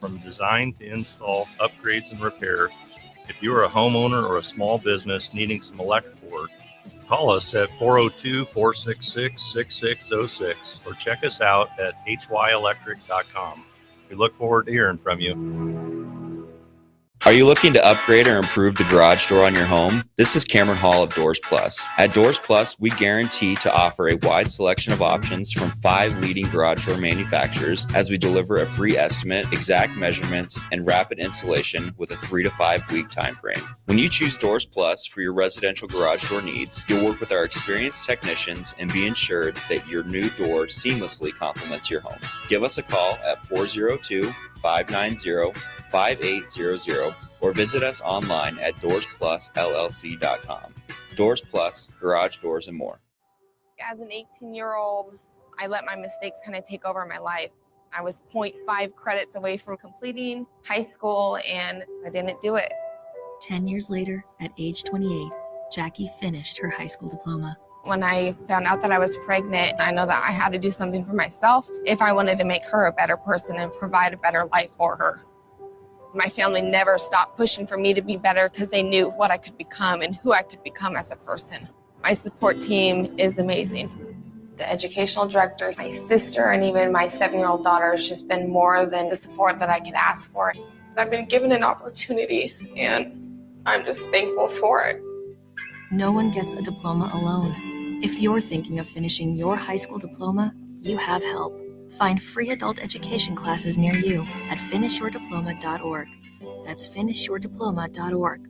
from design to install, upgrades, and repair. If you are a homeowner or a small business needing some electrical work, call us at 402-466-6606 or check us out at hyelectric.com. We look forward to hearing from you. Are you looking to upgrade or improve the garage door on your home? This is Cameron Hall of Doors Plus. At Doors Plus, we guarantee to offer a wide selection of options from 5 leading garage door manufacturers as we deliver a free estimate, exact measurements, and rapid installation with a 3 to 5 week time frame. When you choose Doors Plus for your residential garage door needs, you'll work with our experienced technicians and be ensured that your new door seamlessly complements your home. Give us a call at 402-590-5800 or visit us online at doorsplusllc.com. Doors Plus, garage doors and more. As an 18-year-old, I let my mistakes kind of take over my life. I was 0.5 credits away from completing high school and I didn't do it. 10 years later, at age 28, Jackie finished her high school diploma. When I found out that I was pregnant, I know that I had to do something for myself if I wanted to make her a better person and provide a better life for her. My family never stopped pushing for me to be better because they knew what I could become and who I could become as a person. My support team is amazing. The educational director, my sister, and even my 7-year-old daughter has just been more than the support that I could ask for. I've been given an opportunity and I'm just thankful for it. No one gets a diploma alone. If you're thinking of finishing your high school diploma, you have help. Find free adult education classes near you at finishyourdiploma.org. That's finishyourdiploma.org.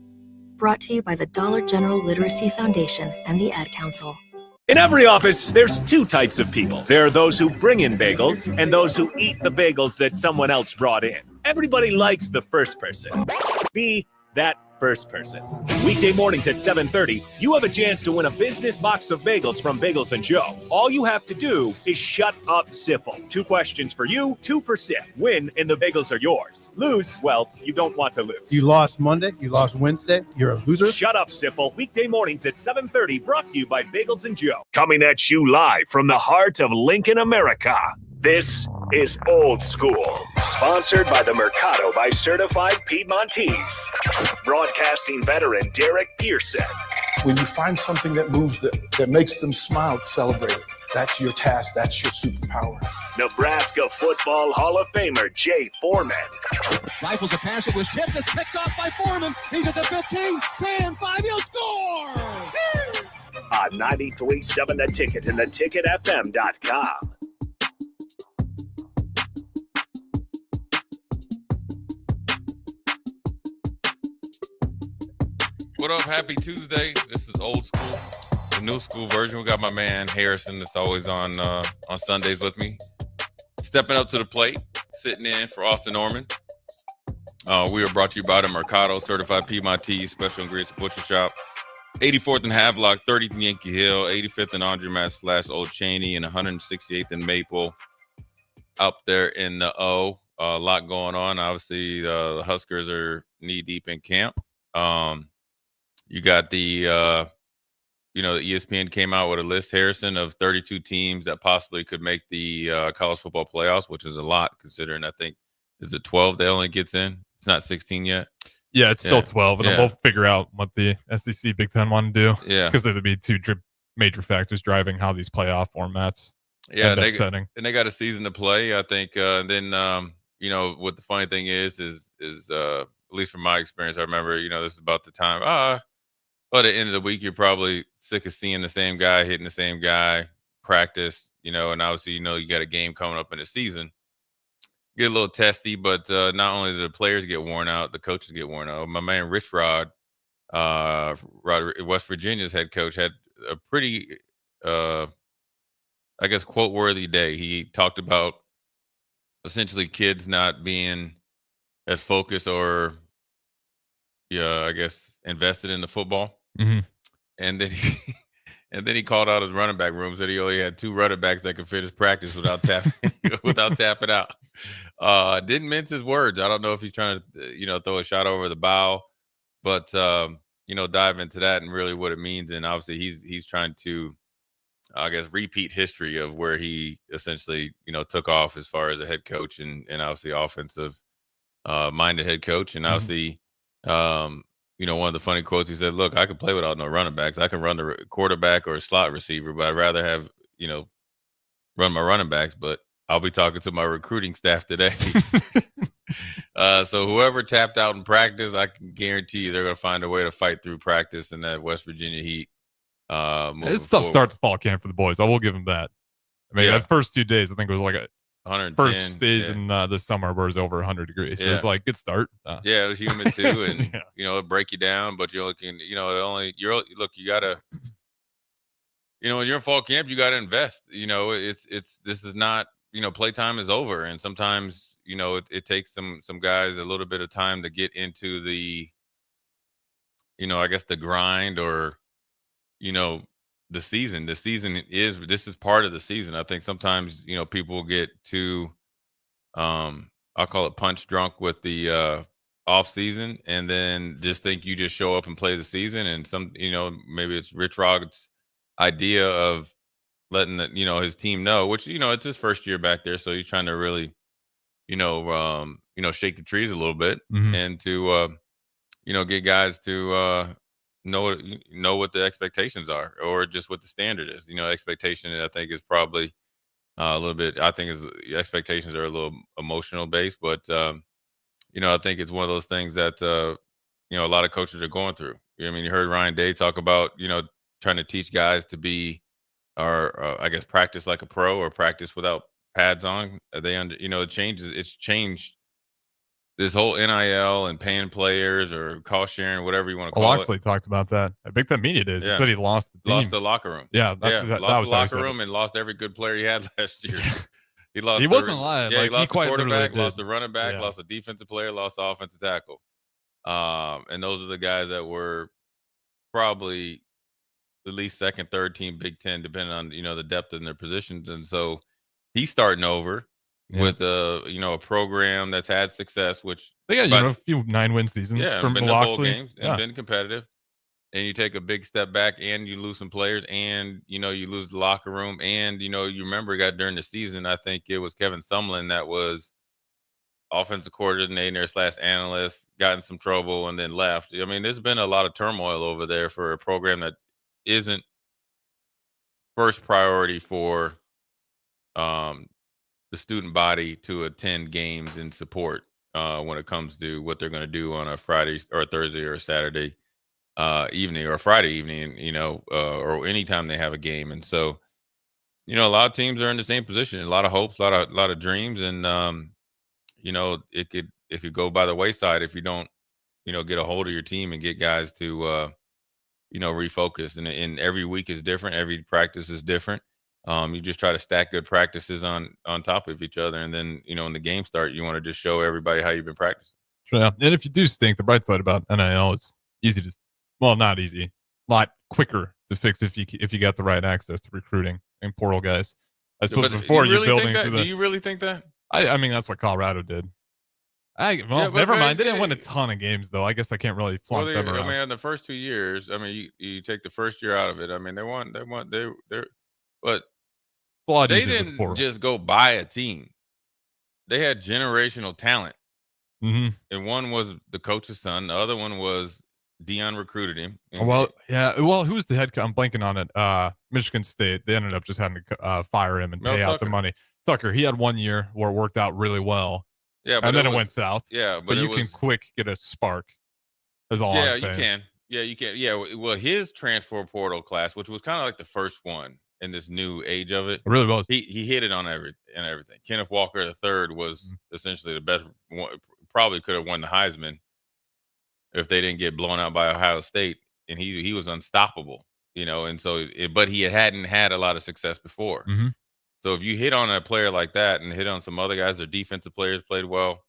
Brought to you by the Dollar General Literacy Foundation and the Ad Council. In every office, there's 2 types of people. There are those who bring in bagels and those who eat the bagels that someone else brought in. Everybody likes the first person. Be that first person. Weekday mornings at 7:30, you have a chance to win a business box of bagels from Bagels & Joe. All you have to do is shut up, Sipple. 2 questions for you, 2 for Sip. Win, and the bagels are yours. Lose, well, you don't want to lose. You lost Monday, you lost Wednesday, you're a loser. Shut up, Sipple. Weekday mornings at 7:30, brought to you by Bagels & Joe. Coming at you live from the heart of Lincoln, America. This is Old School, sponsored by the Mercado by Certified Piedmontese. Broadcasting veteran Derek Pearson. When you find something that moves them, that makes them smile, celebrate it. That's your task. That's your superpower. Nebraska Football Hall of Famer Jay Foreman. Rifles a pass. It was tipped. It's picked off by Foreman. He's at the 15, 10, 5. He'll score! On 93.7 The Ticket and theticketfm.com. What up? Happy Tuesday. This is Old School, the new school version. We got my man Harrison that's always on Sundays with me. Stepping up to the plate, sitting in for Austin Norman. We are brought to you by the Mercado, Certified Piedmontese, Special Ingredients Butcher Shop. 84th and Havelock, 30th and Yankee Hill, 85th and Andrew / Old Cheney, and 168th and Maple. Up there in the O. A lot going on. Obviously, the Huskers are knee-deep in camp. You got the ESPN came out with a list, Harrison, of 32 teams that possibly could make the college football playoffs, which is a lot considering I think is it 12 that only gets in. It's not 16 yet. Yeah, it's still 12, and then we'll figure out what the SEC Big Ten want to do. Yeah, because there'll be 2 major factors driving how these playoff formats. Yeah, and they got a season to play. I think. Then what the funny thing is at least from my experience, I remember this is about the time. But at the end of the week, you're probably sick of seeing the same guy hitting the same guy practice, and obviously, you got a game coming up in the season. Get a little testy, but not only do the players get worn out, the coaches get worn out. My man Rich Rod, West Virginia's head coach, had a pretty, quote-worthy day. He talked about essentially kids not being as focused or, invested in the football. Mm-hmm. And then he called out his running back room, said he only had 2 running backs that could finish practice without tapping out. Didn't mince his words. I don't know if he's trying to, throw a shot over the bow, but dive into that and really what it means. And obviously he's trying to, repeat history of where he essentially, took off as far as a head coach and obviously offensive minded head coach. And obviously, one of the funny quotes, he said, look, I could play without no running backs. I can run the quarterback or a slot receiver, but I'd rather have, run my running backs. But I'll be talking to my recruiting staff today. So whoever tapped out in practice, I can guarantee you they're going to find a way to fight through practice in that West Virginia heat. It's a tough start to fall camp for the boys. I will give them that. I mean, that first 2 days, I think it was like 110 first days in the summer where it was over 100 degrees. So it's like good start. Yeah, it was humid too, and it'll break you down. But you you gotta, when you're in fall camp, you gotta invest. This is not, playtime is over, and sometimes it takes some guys a little bit of time to get into the, I guess the grind or, the season. This is part of the season. I think sometimes people get too, I'll call it punch drunk with the off season, and then just think you just show up and play the season. And maybe it's Rich Rod's idea of letting his team know, which it's his first year back there, so he's trying to really shake the trees a little bit and to get guys to know what the expectations are, or just what the standard is. Expectation, I think, is probably a little bit. I think expectations are a little emotional based, but I think it's one of those things that a lot of coaches are going through. You heard Ryan Day talk about trying to teach guys to be, or I guess practice like a pro, or practice without pads on. It changes. It's changed. This whole NIL and paying players or cost sharing, whatever you want to call it. Loxley talked about that at Big Ten Media Days. He said he lost the team. Lost the locker room. Yeah, lost the locker room and lost every good player he had last year. He wasn't lying. Yeah, he lost the quarterback, really lost the running back, lost the defensive player, lost the offensive tackle. And those are the guys that were probably at least second, third team Big Ten, depending on the depth in their positions. And so he's starting over. With a program that's had success, which they got a few 9-win seasons from been Loxley. To bowl games and been competitive, and you take a big step back and you lose some players, and you lose the locker room, and you remember during the season, I think it was Kevin Sumlin that was offensive coordinator / analyst, got in some trouble and then left. There's been a lot of turmoil over there for a program that isn't first priority for the student body to attend games and support when it comes to what they're going to do on a Friday or a Thursday or a Saturday evening or a Friday evening, or anytime they have a game. And so, a lot of teams are in the same position, a lot of hopes, a lot of dreams. And, it could go by the wayside if you don't, get a hold of your team and get guys to, refocus. And every week is different. Every practice is different. You just try to stack good practices on top of each other. And then, when the game start, you want to just show everybody how you've been practicing. Sure, yeah. And if you do stink, the bright side about NIL is easy to, well, not easy, a lot quicker to fix if you got the right access to recruiting and portal guys. I suppose before you're building. Do you really think that? I mean, that's what Colorado did. Never mind. They didn't win a ton of games, though. I guess I can't really flaunt them around. In the first 2 years, you take the first year out of it. They won. But they didn't just go buy a team. They had generational talent. Mm-hmm. And one was the coach's son. The other one was Dion recruited him. Well, yeah. Well, who's the head coach? I'm blanking on it. Michigan State. They ended up just having to fire him and pay out the money. Tucker, he had 1 year where it worked out really well. Yeah, and then it went south. Yeah, but you can quick get a spark. Is all I'm saying. Yeah, you can. Yeah, you can. Yeah, well, his transfer portal class, which was kind of like the first one in this new age of it. It really was. He hit it on everything. Kenneth Walker III was essentially the best one, probably could have won the Heisman if they didn't get blown out by Ohio State. And he was unstoppable, and so but he hadn't had a lot of success before. Mm-hmm. So if you hit on a player like that and hit on some other guys, their defensive players played well,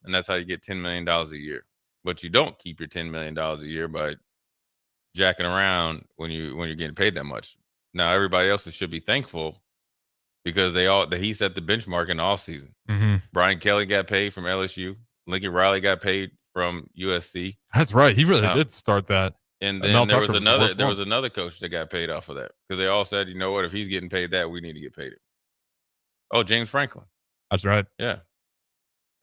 and that's how you get $10 million a year. But you don't keep your $10 million a year by jacking around when you're getting paid that much. Now, everybody else should be thankful because he set the benchmark in the offseason. Mm-hmm. Brian Kelly got paid from LSU. Lincoln Riley got paid from USC. That's right. He really did start that. And then there was another coach that got paid off of that because they all said, you know what, if he's getting paid that, we need to get paid it. Oh, James Franklin. That's right. Yeah.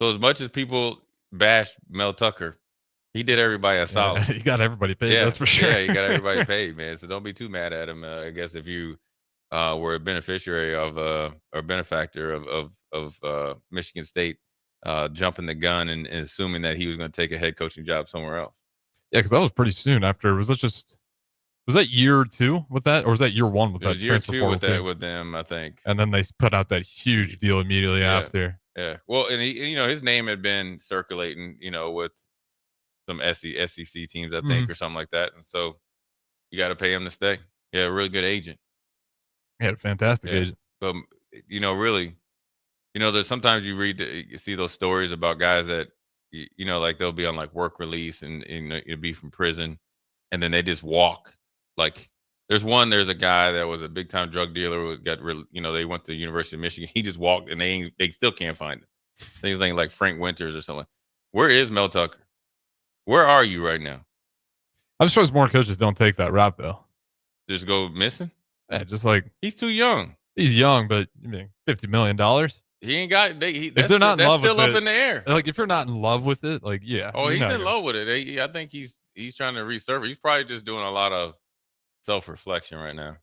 So as much as people bash Mel Tucker. He did everybody a solid. He got everybody paid. Yeah, That's for sure. Yeah, he got everybody paid, man. So don't be too mad at him. I guess if you were a beneficiary of or benefactor of Michigan State jumping the gun and assuming that he was going to take a head coaching job somewhere else. Yeah, because that was pretty soon after. Was that year 2 with that, or was that year 1 with It that was year transfer 2 portal with that too? with them, I think. And then they put out that huge deal immediately after. Yeah. Well, and he, his name had been circulating, with some SEC teams, I think, or something like that. And so you got to pay him to stay. Yeah, a really good agent. He had a fantastic agent. But really, there's sometimes you see those stories about guys that like they'll be on like work release and you'll be from prison, and then they just walk. Like there's a guy that was a big time drug dealer who got they went to the University of Michigan. He just walked, and they still can't find him. Things like Frank Winters or something. Where is Mel Tucker? Where are you right now? I'm surprised more coaches don't take that route though. Just go missing? Yeah, just like he's too young. He's young, but $50 million. He ain't got. If they're not in love with still up it, in the air. Like if you're not in love with it, like yeah. Oh, he's in love with it. I think he's trying to resurface. He's probably just doing a lot of self-reflection right now.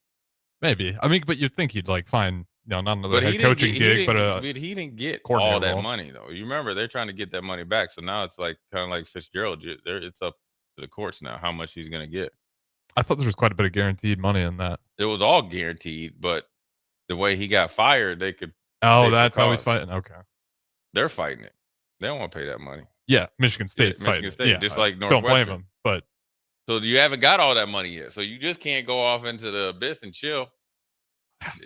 Maybe. I mean, but you'd think he'd like find not another head coaching gig, but he didn't get all that money though. You remember they're trying to get that money back, so now it's like kind of like Fitzgerald. It's up to the courts now how much he's going to get. I thought there was quite a bit of guaranteed money in that. It was all guaranteed, but the way he got fired, they could. Oh, that's how he's fighting. Okay, they're fighting it. They don't want to pay that money. Yeah, Michigan State's Michigan State, fighting. just like Northwestern. Don't blame them, but so you haven't got all that money yet. So you just can't go off into the abyss and chill.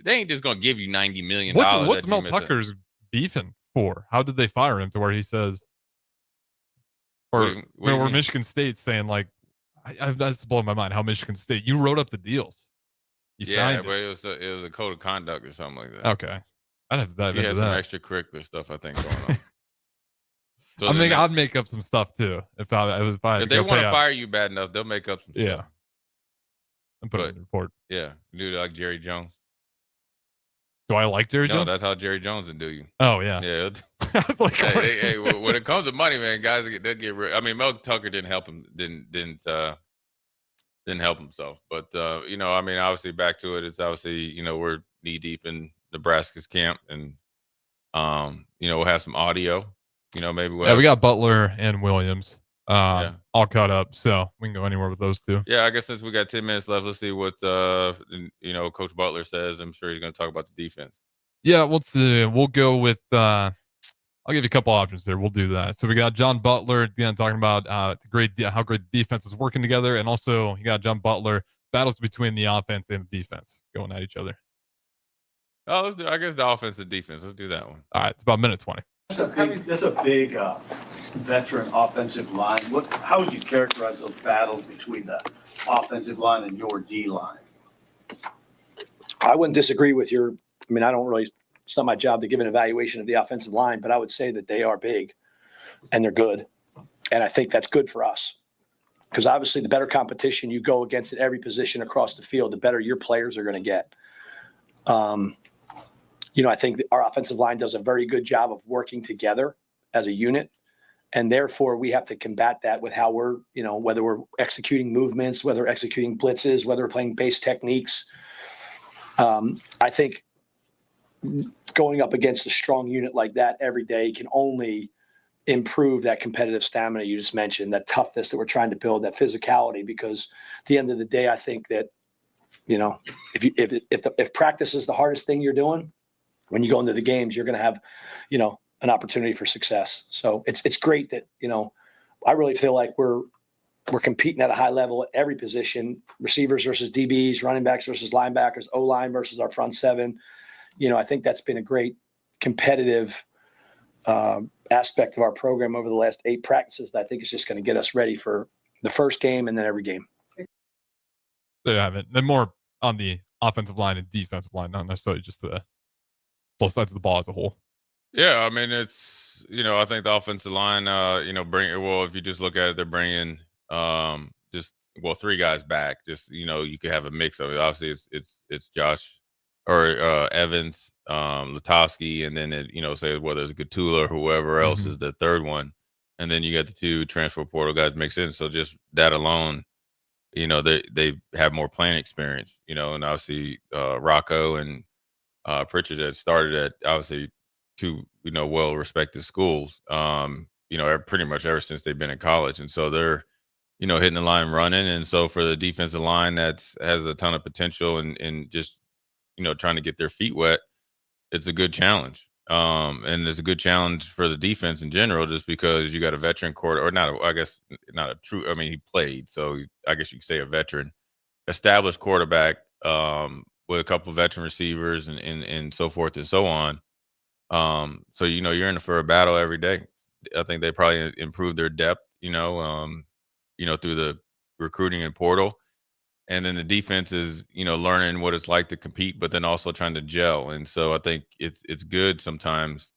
They ain't just gonna give you $90 million. What's Mel Tucker's beefing for? How did they fire him to where he says, or where Michigan State's saying like, that's blowing my mind. How Michigan State, you wrote up the deals, you signed but it was a code of conduct or something like that. Okay, I'd have to dive into that. Some extracurricular stuff I think going on. So I'd make up some stuff too if they want to fire you bad enough, they'll make up some stuff. Yeah, and put it in the report. Yeah, do like Jerry Jones. Do I like Jerry Jones? No, that's how Jerry Jones would do you. Oh yeah. Yeah. I was like, hey, when it comes to money, man, guys they get rid. I mean, Mel Tucker didn't help him. Didn't help himself. But obviously back to it. It's obviously we're knee deep in Nebraska's camp, and we'll have some audio. Maybe we got Butler and Williams all caught up, so we can go anywhere with those two. Yeah, I guess since we got 10 minutes left, let's see what Coach Butler says. I'm sure he's going to talk about the defense. Yeah, let's see. We'll go with I'll give you a couple options there. We'll do that. So we got John Butler again talking about how great the defense is working together, and also you got John Butler battles between the offense and the defense going at each other. Oh, let's do. I guess the offense and defense. Let's do that one. All right, it's about minute 20. That's a big veteran offensive line. How would you characterize those battles between the offensive line and your D line? I wouldn't disagree with your. I mean, it's not my job to give an evaluation of the offensive line, but I would say that they are big and they're good. And I think that's good for us because obviously the better competition you go against at every position across the field, the better your players are going to get. I think our offensive line does a very good job of working together as a unit. And therefore we have to combat that with how we're, whether we're executing movements, whether we're executing blitzes, whether we're playing base techniques. I think going up against a strong unit like that every day can only improve that competitive stamina you just mentioned, that toughness that we're trying to build, that physicality, because at the end of the day, I think that, if practice is the hardest thing you're doing, when you go into the games, you're going to have, an opportunity for success. So it's great that, I really feel like we're competing at a high level at every position, receivers versus DBs, running backs versus linebackers, O-line versus our front seven. I think that's been a great competitive aspect of our program over the last 8 practices that I think is just going to get us ready for the first game and then every game. There you have it. Then more on the offensive line and defensive line, not necessarily just the both sides of the ball as a whole. Yeah, I mean, it's, I think the offensive line, if you just look at it, they're bringing 3 guys back. Just, you could have a mix of it. Obviously, it's Josh or Evans, Latowski, and then, say whether it's Gatula or whoever else is the third one. and then you got the 2 transfer portal guys mixed in. So just that alone, they have more playing experience, and obviously Rocco and Pritchard that started at obviously 2, well-respected schools, pretty much ever since they've been in college. And so they're, hitting the line running. And so for the defensive line has a ton of potential and just, trying to get their feet wet, it's a good challenge. And it's a good challenge for the defense in general, just because you got a veteran quarter, or not, I guess not a true, I mean, he played. So I guess you could say a veteran, established quarterback, with a couple of veteran receivers and so forth and so on. So, you're in it for a battle every day. I think they probably improved their depth, through the recruiting and portal. And then the defense is, learning what it's like to compete, but then also trying to gel. And so I think it's good sometimes.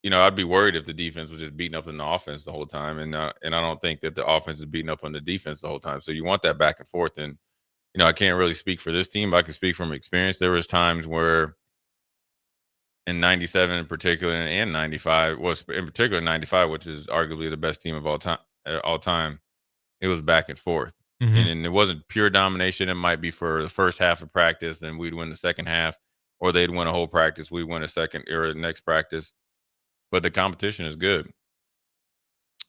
I'd be worried if the defense was just beating up on the offense the whole time. And I don't think that the offense is beating up on the defense the whole time. So you want that back and forth. And, I can't really speak for this team, but I can speak from experience. There was times where in 97 in particular and 95, was in particular 95, which is arguably the best team of all time, it was back and forth. Mhm. And it wasn't pure domination. It might be for the first half of practice, then we'd win the second half, or they'd win a whole practice, we'd win a second or the next practice. But the competition is good.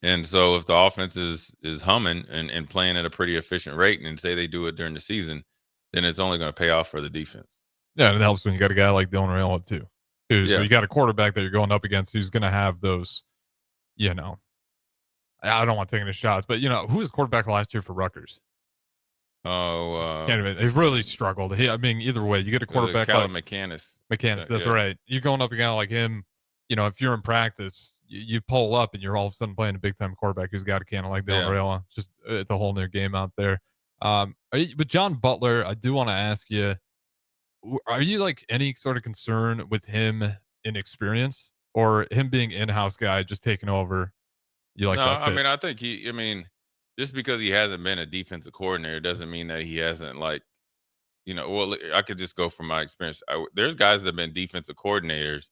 And so if the offense is humming and playing at a pretty efficient rate, and say they do it during the season, then it's only going to pay off for the defense. Yeah, it helps when you got a guy like Dylan Raiola too. So Yeah. you got a quarterback that you're going up against who's going to have those, I don't want taking the shots, but who was quarterback last year for Rutgers? Can't even. They really struggled. Either way, you get a quarterback Callum like McCannis. That's Yeah. right. You're going up against like him. If you're in practice, you pull up and you're all of a sudden playing a big time quarterback who's got a cannon like Dylan Yeah. Raiola. Just it's a whole new game out there. But John Butler, I do want to ask you, are you like any sort of concern with him in experience, or him being in-house guy just taking over? You like No, that I fit? mean, I think just because he hasn't been a defensive coordinator doesn't mean that he hasn't, well, I could just go from my experience. There's guys that have been defensive coordinators,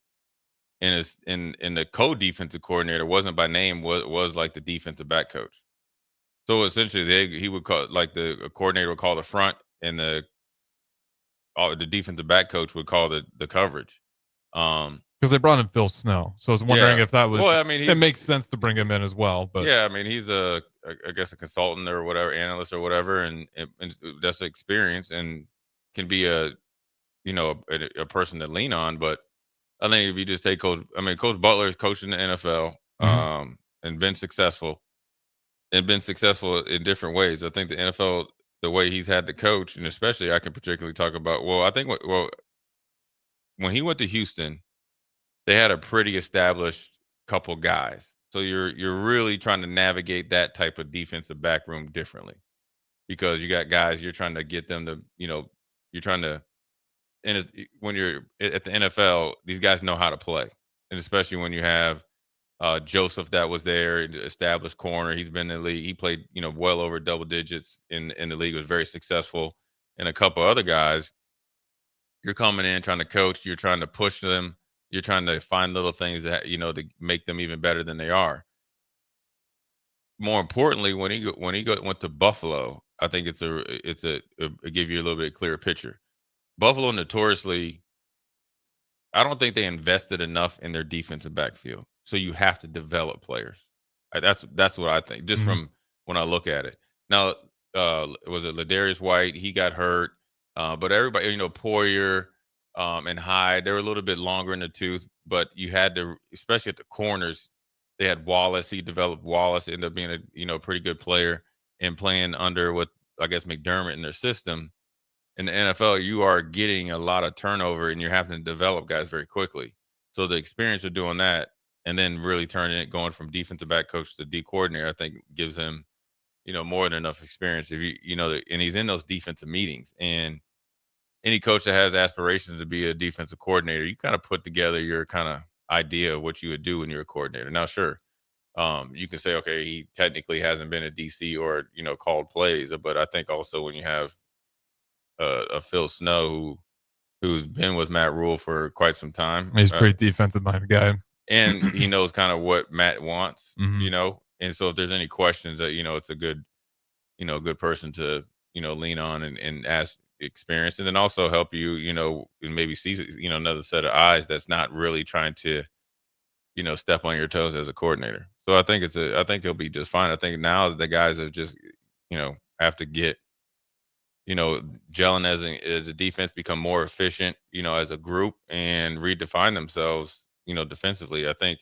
and the co-defensive coordinator wasn't by name, was like the defensive back coach. So essentially, he would call, like, the coordinator would call the front, and the defensive back coach would call the coverage. Because they brought in Phil Snow, so I was wondering Yeah. if that was. Well, I mean, it makes sense to bring him in as well. But yeah, I mean, he's I guess a consultant or whatever, analyst or whatever, and that's experience and can be a person to lean on. But I think if you just take Coach Butler is coaching the NFL, and been successful in different ways. I think the NFL, the way he's had to coach, and especially I can particularly talk about. Well, I think when he went to Houston, they had a pretty established couple guys. So you're really trying to navigate that type of defensive back room differently, because you got guys, you're trying to get them to, you're trying to, and when you're at the NFL, these guys know how to play. And especially when you have Joseph that was there, established corner. He's been in the league. He played, well over double digits in the league, was very successful. And a couple other guys, you're coming in trying to coach, you're trying to push them. You're trying to find little things that, to make them even better than they are. More importantly, when he went to Buffalo, I think it give you a little bit clearer picture. Buffalo notoriously, I don't think they invested enough in their defensive backfield. So you have to develop players. That's what I think, just from when I look at it. Now, was it Ladarius White? He got hurt, but everybody, Poyer. And Hyde, they were a little bit longer in the tooth, but you had to, especially at the corners, they had Wallace. He developed Wallace, ended up being a pretty good player, and playing under what I guess McDermott in their system. In the NFL, you are getting a lot of turnover, and you're having to develop guys very quickly. So the experience of doing that, and then really turning it, going from defensive back coach to D coordinator, I think gives him, more than enough experience. If and he's in those defensive meetings, and any coach that has aspirations to be a defensive coordinator, you kind of put together your kind of idea of what you would do when you're a coordinator. Now, sure, you can say, okay, he technically hasn't been a DC or, called plays, but I think also when you have a Phil Snow who's been with Matt Rule for quite some time. He's a pretty defensive minded guy. And he knows kind of what Matt wants, And so if there's any questions that, it's a good, good person to, lean on and ask experience, and then also help you, and maybe see, another set of eyes that's not really trying to, step on your toes as a coordinator. So I think he'll be just fine. I think now the guys have just, have to get, gelling as a defense, become more efficient, as a group, and redefine themselves, defensively. I think,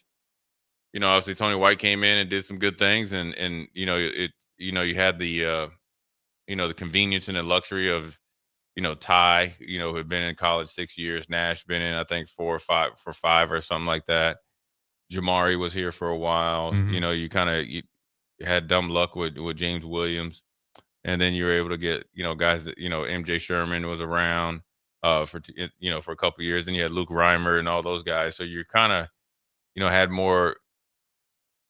obviously Tony White came in and did some good things, and you had the the convenience and the luxury of, Ty, who had been in college 6 years, Nash been in, I think 4 or 5 or something like that. Jamari was here for a while. Mhm. You had dumb luck with James Williams, and then you were able to get, guys that, MJ Sherman was around for a couple of years. Then you had Luke Reimer and all those guys. So you're kind of, had more,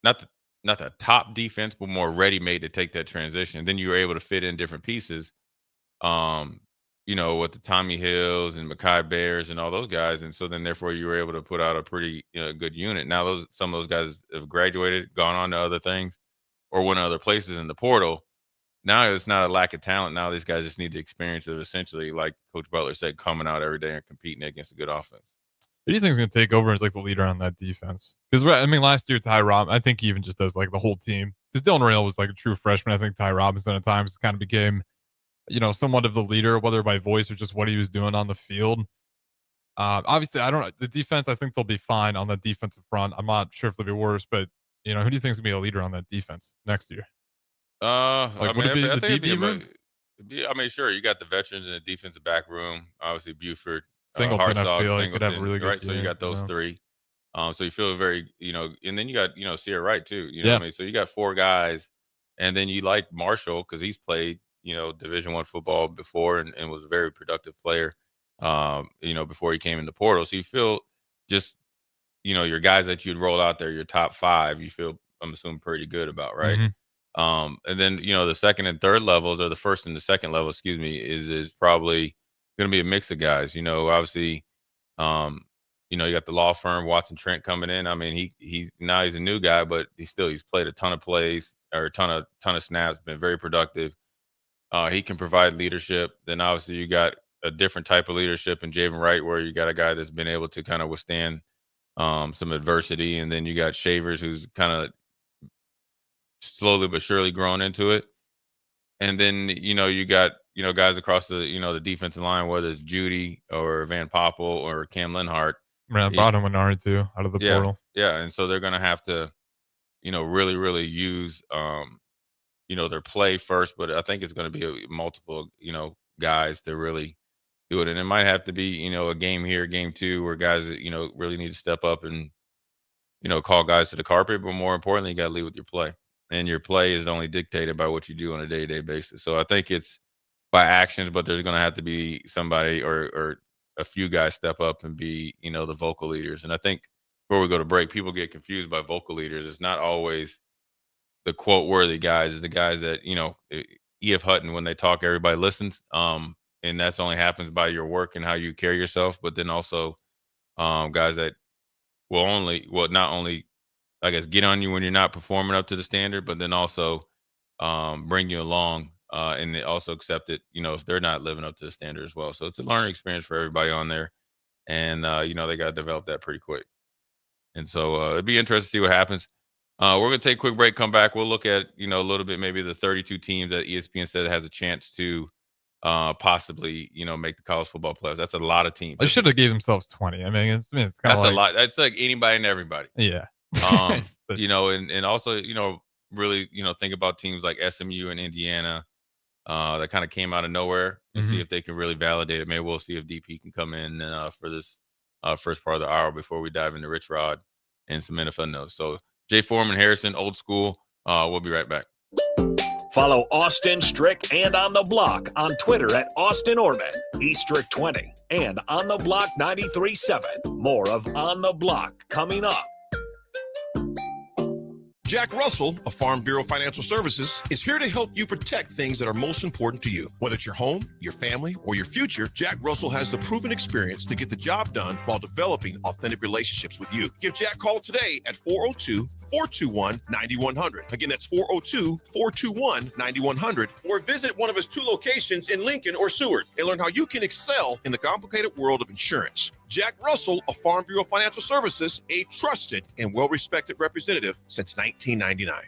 not the top defense, but more ready made to take that transition. Then you were able to fit in different pieces, with the Tommy Hills and Mekhi Bears and all those guys. And so then therefore you were able to put out a pretty, good unit. Now some of those guys have graduated, gone on to other things, or went other places in the portal. Now it's not a lack of talent. Now these guys just need the experience of, essentially, like Coach Butler said, coming out every day and competing against a good offense. Who do you think is going to take over as like the leader on that defense? Because last year Ty Robinson, I think he even just does like the whole team. Because Dylan Rail was like a true freshman. I think Ty Robinson at times kind of became, somewhat of the leader, whether by voice or just what he was doing on the field. Obviously, the defense, I think they'll be fine on the defensive front. I'm not sure if they'll be worse, but who do you think is going to be a leader on that defense next year? Would it be the DB room? Sure, you got the veterans in the defensive back room. Obviously, Buford, Singleton, I feel like could have a Singleton, really good right? So year, you got those three. So you feel very, and then you got, Sierra Wright too. You know what I mean? So you got 4 guys, and then you like Marshall because he's played, Division I football before and was a very productive player, before he came in the portal. So you feel just, your guys that you'd roll out there, your top 5, you feel, I'm assuming, pretty good about, right? Mm-hmm. And then, the second and third levels, or the first and the second level, is probably going to be a mix of guys. Obviously, you got the law firm Watson Trent coming in. I mean, he's a new guy, but he's played a ton of plays, or a ton of snaps, been very productive. He can provide leadership. Then obviously you got a different type of leadership in Javen Wright, where you got a guy that's been able to kind of withstand some adversity. And then you got Shavers, who's kind of slowly but surely grown into it. And then, you got, guys across the, the defensive line, whether it's Judy or Van Poppel or Cam Linhart. Brought him Menard too out of the portal. Yeah. And so they're going to have to, really, really use, their play first, but I think it's going to be multiple, guys to really do it. And it might have to be, a game here, game 2, where guys that, really need to step up and, call guys to the carpet. But more importantly, you got to lead with your play. And your play is only dictated by what you do on a day-to-day basis. So I think it's by actions, but there's going to have to be somebody or a few guys step up and be, the vocal leaders. And I think before we go to break, people get confused by vocal leaders. It's not always the quote-worthy guys. It's the guys that, E.F. Hutton, when they talk, everybody listens. And that's only happens by your work and how you carry yourself. But then also guys that will not only, I guess, get on you when you're not performing up to the standard, but then also bring you along and they also accept it, if they're not living up to the standard as well. So it's a learning experience for everybody on there. And, they got to develop that pretty quick. And so it'd be interesting to see what happens. We're going to take a quick break, come back. We'll look at, a little bit, maybe the 32 teams that ESPN said has a chance to possibly, make the college football playoffs. That's a lot of teams. They should have gave themselves 20. It's kind of that's a lot. That's like anybody and everybody. Yeah. And also, really, think about teams like SMU and Indiana that kind of came out of nowhere and see if they can really validate it. Maybe we'll see if DP can come in for this first part of the hour before we dive into Rich Rod and some NFL notes. So Jay Foreman, Harrison, Old School. We'll be right back. Follow Austin Strick and On the Block on Twitter at Austin Orman, eStrick20, and On the Block 93.7. More of On the Block coming up. Jack Russell of Farm Bureau Financial Services is here to help you protect things that are most important to you. Whether it's your home, your family, or your future, Jack Russell has the proven experience to get the job done while developing authentic relationships with you. Give Jack a call today at 421-9100. Again, that's 402-421-9100. Or visit one of his 2 locations in Lincoln or Seward and learn how you can excel in the complicated world of insurance. Jack Russell of Farm Bureau Financial Services, a trusted and well-respected representative since 1999.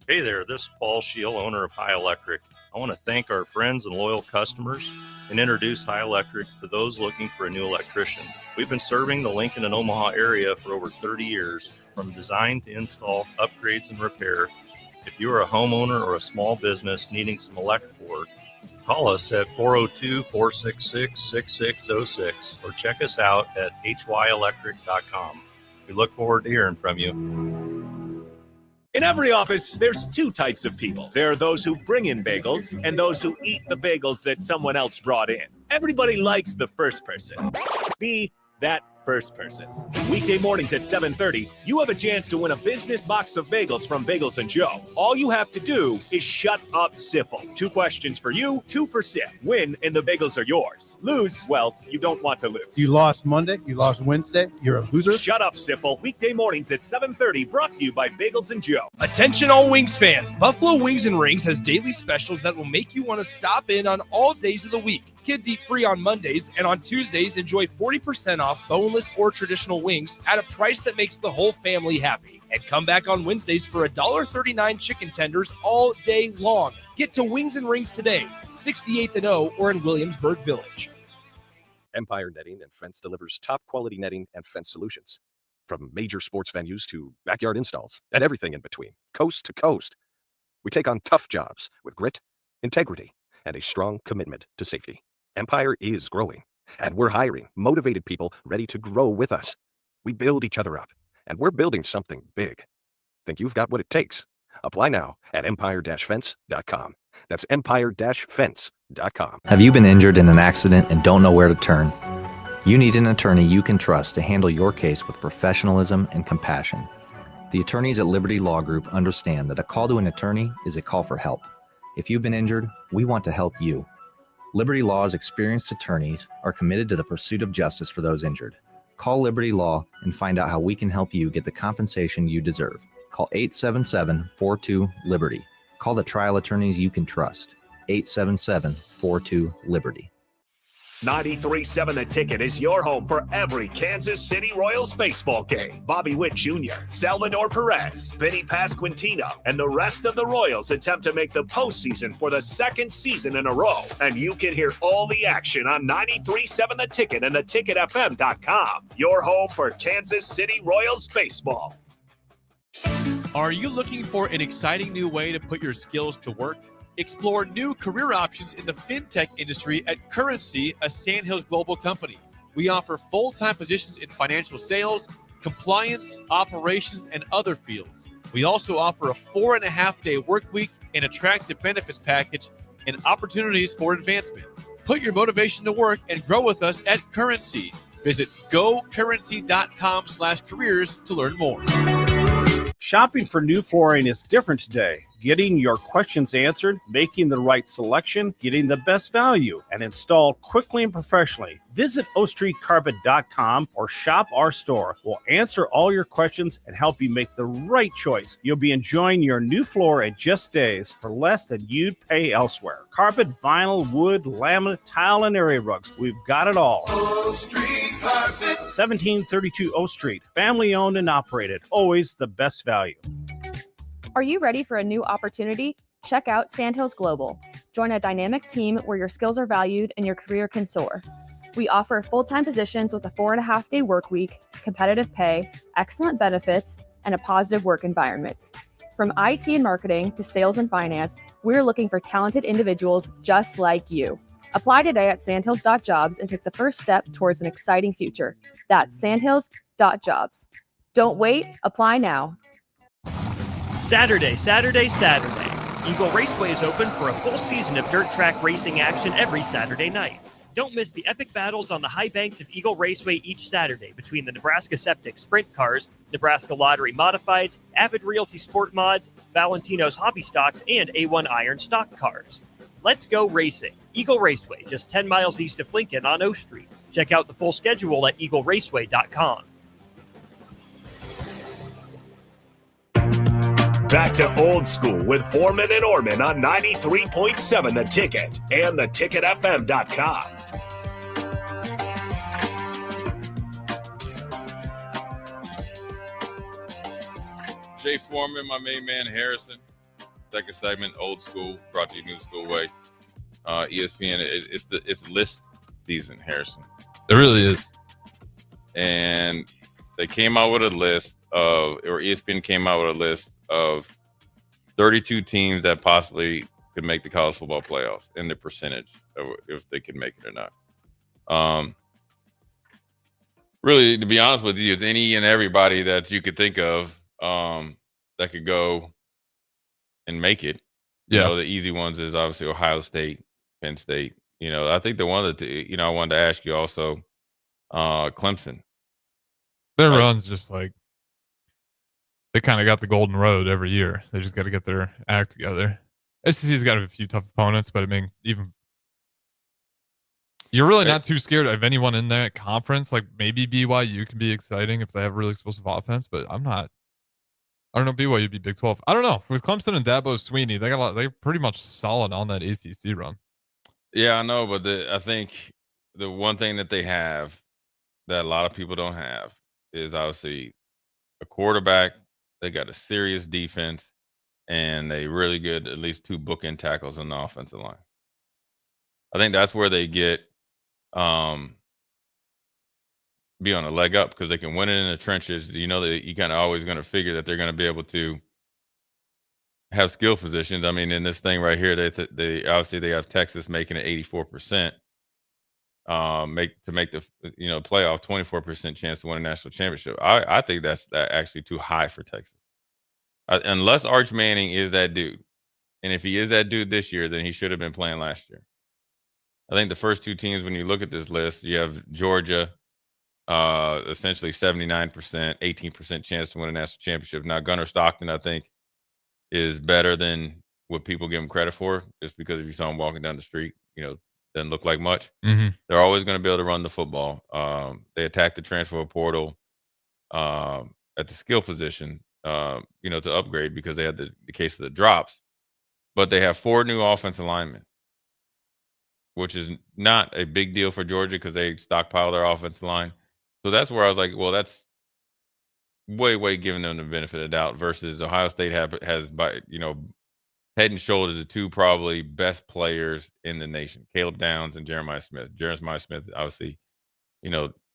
Hey there, this is Paul Scheel, owner of High Electric. I want to thank our friends and loyal customers and introduce High Electric to those looking for a new electrician. We've been serving the Lincoln and Omaha area for over 30 years, from design to install, upgrades, and repair. If you are a homeowner or a small business needing some electrical work, call us at 402-466-6606 or check us out at hyelectric.com. We look forward to hearing from you. In every office, there's 2 types of people. There are those who bring in bagels and those who eat the bagels that someone else brought in. Everybody likes the first person. Be that first person. Weekday mornings at 7:30, you have a chance to win a business box of bagels from Bagels & Joe. All you have to do is shut up, Sipple. 2 questions for you, 2 for Sip. Win, and the bagels are yours. Lose, well, you don't want to lose. You lost Monday. You lost Wednesday. You're a loser. Shut up, Sipple. Weekday mornings at 7:30, brought to you by Bagels & Joe. Attention all Wings fans. Buffalo Wings and Rings has daily specials that will make you want to stop in on all days of the week. Kids eat free on Mondays, and on Tuesdays, enjoy 40% off boneless or traditional wings at a price that makes the whole family happy. And come back on Wednesdays for $1.39 chicken tenders all day long. Get to Wings and Rings today, 68th and O, or in Williamsburg Village. Empire Netting and Fence delivers top quality netting and fence solutions. From major sports venues to backyard installs and everything in between, coast to coast. We take on tough jobs with grit, integrity, and a strong commitment to safety. Empire is growing, and we're hiring motivated people ready to grow with us. We build each other up, and we're building something big. Think you've got what it takes? Apply now at empire-fence.com. That's empire-fence.com. Have you been injured in an accident and don't know where to turn? You need an attorney you can trust to handle your case with professionalism and compassion. The attorneys at Liberty Law Group understand that a call to an attorney is a call for help. If you've been injured, we want to help you. Liberty Law's experienced attorneys are committed to the pursuit of justice for those injured. Call Liberty Law and find out how we can help you get the compensation you deserve. Call 877-42-LIBERTY. Call the trial attorneys you can trust. 877-42-LIBERTY. 93.7 The Ticket is your home for every Kansas City Royals baseball game. Bobby Witt Jr., Salvador Perez, Vinny Pasquantino, and the rest of the Royals attempt to make the postseason for the 2nd season in a row. And you can hear all the action on 93.7 The Ticket and theticketfm.com. Your home for Kansas City Royals baseball. Are you looking for an exciting new way to put your skills to work? Explore new career options in the fintech industry at Currency, a Sandhills global company. We offer full-time positions in financial sales, compliance, operations, and other fields. We also offer a 4.5-day work week, an attractive benefits package, and opportunities for advancement. Put your motivation to work and grow with us at Currency. Visit gocurrency.com/careers to learn more. Shopping for new flooring is different today. Getting your questions answered, making the right selection, getting the best value, and installed quickly and professionally. Visit ostreetcarpet.com or shop our store. We'll answer all your questions and help you make the right choice. You'll be enjoying your new floor in just days for less than you'd pay elsewhere. Carpet, vinyl, wood, laminate, tile, and area rugs. We've got it all. O Street Carpet. 1732 O Street. Family owned and operated. Always the best value. Are you ready for a new opportunity? Check out Sandhills Global. Join a dynamic team where your skills are valued and your career can soar. We offer full-time positions with a 4.5-day work week, competitive pay, excellent benefits, and a positive work environment. From IT and marketing to sales and finance, we're looking for talented individuals just like you. Apply today at sandhills.jobs and take the first step towards an exciting future. That's sandhills.jobs. Don't wait, apply now. Saturday. Eagle Raceway is open for a full season of dirt track racing action every Saturday night. Don't miss the epic battles on the high banks of Eagle Raceway each Saturday between the Nebraska Septic Sprint Cars, Nebraska Lottery Modifieds, Avid Realty Sport Mods, Valentino's Hobby Stocks, and A1 Iron Stock Cars. Let's go racing. Eagle Raceway, just 10 miles east of Lincoln on O Street. Check out the full schedule at eagleraceway.com. Back to Old School with Foreman and Orman on 93.7 The Ticket and theticketfm.com. Jay Foreman, my main man Harrison. Second segment, Old School, brought to you New School Way. ESPN, it's list season, Harrison. It really is. And they came out with a list ESPN came out with a list of 32 teams that possibly could make the college football playoffs and the percentage of if they could make it or not. Really, to be honest with you, it's any and everybody that you could think of that could go and make it. You know, the easy ones is obviously Ohio State, Penn State. You know, I think the one that I wanted to ask you also, Clemson. Their run's just like they kind of got the golden road every year. They just got to get their act together. SEC's got a few tough opponents, but I mean, even you're really not too scared of anyone in that conference. Like maybe BYU can be exciting if they have a really explosive offense, but I'm not. I don't know. BYU would be Big 12. I don't know. With Clemson and Dabo Swinney, they're pretty much solid on that ACC run. Yeah, I know, but I think the one thing that they have that a lot of people don't have is obviously a quarterback. They got a serious defense, and they really good, at least 2 bookend tackles on the offensive line. I think that's where they get be on a leg up because they can win it in the trenches. You know that you kind of always going to figure that they're going to be able to have skill positions. I mean, in this thing right here, they obviously they have Texas making it 84%. Make the playoff 24% chance to win a national championship. I think that's actually too high for Texas. Unless Arch Manning is that dude, and if he is that dude this year, then he should have been playing last year. I think the first 2 teams, when you look at this list, you have Georgia, essentially 79%, 18% chance to win a national championship. Now Gunnar Stockton, I think, is better than what people give him credit for, just because if you saw him walking down the street, doesn't look like much. Mm-hmm. They're always going to be able to run the football. They attack the transfer portal at the skill position, to upgrade because they had the case of the drops. But they have 4 new offensive linemen, which is not a big deal for Georgia because they stockpile their offensive line. So that's where I was like, well, that's way giving them the benefit of the doubt versus Ohio State has head and shoulders the 2 probably best players in the nation, Caleb Downs and Jeremiah Smith. Jeremiah Smith, obviously,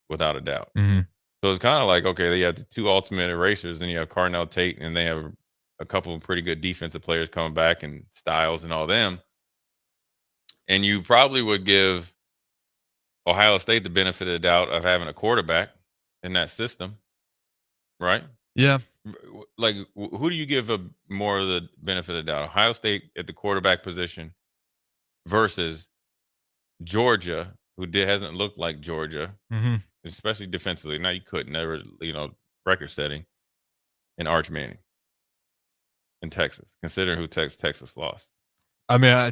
without a doubt. Mm-hmm. So it's kind of like, okay, they have the 2 ultimate erasers, and you have Carnell Tate, and they have a couple of pretty good defensive players coming back, and Styles and all them. And you probably would give Ohio State the benefit of the doubt of having a quarterback in that system, right? Yeah. Like, who do you give more of the benefit of the doubt? Ohio State at the quarterback position versus Georgia, who hasn't looked like Georgia, mm-hmm. especially defensively. Now, you could never, record setting, and Arch Manning in Texas, considering who Texas lost. I mean, I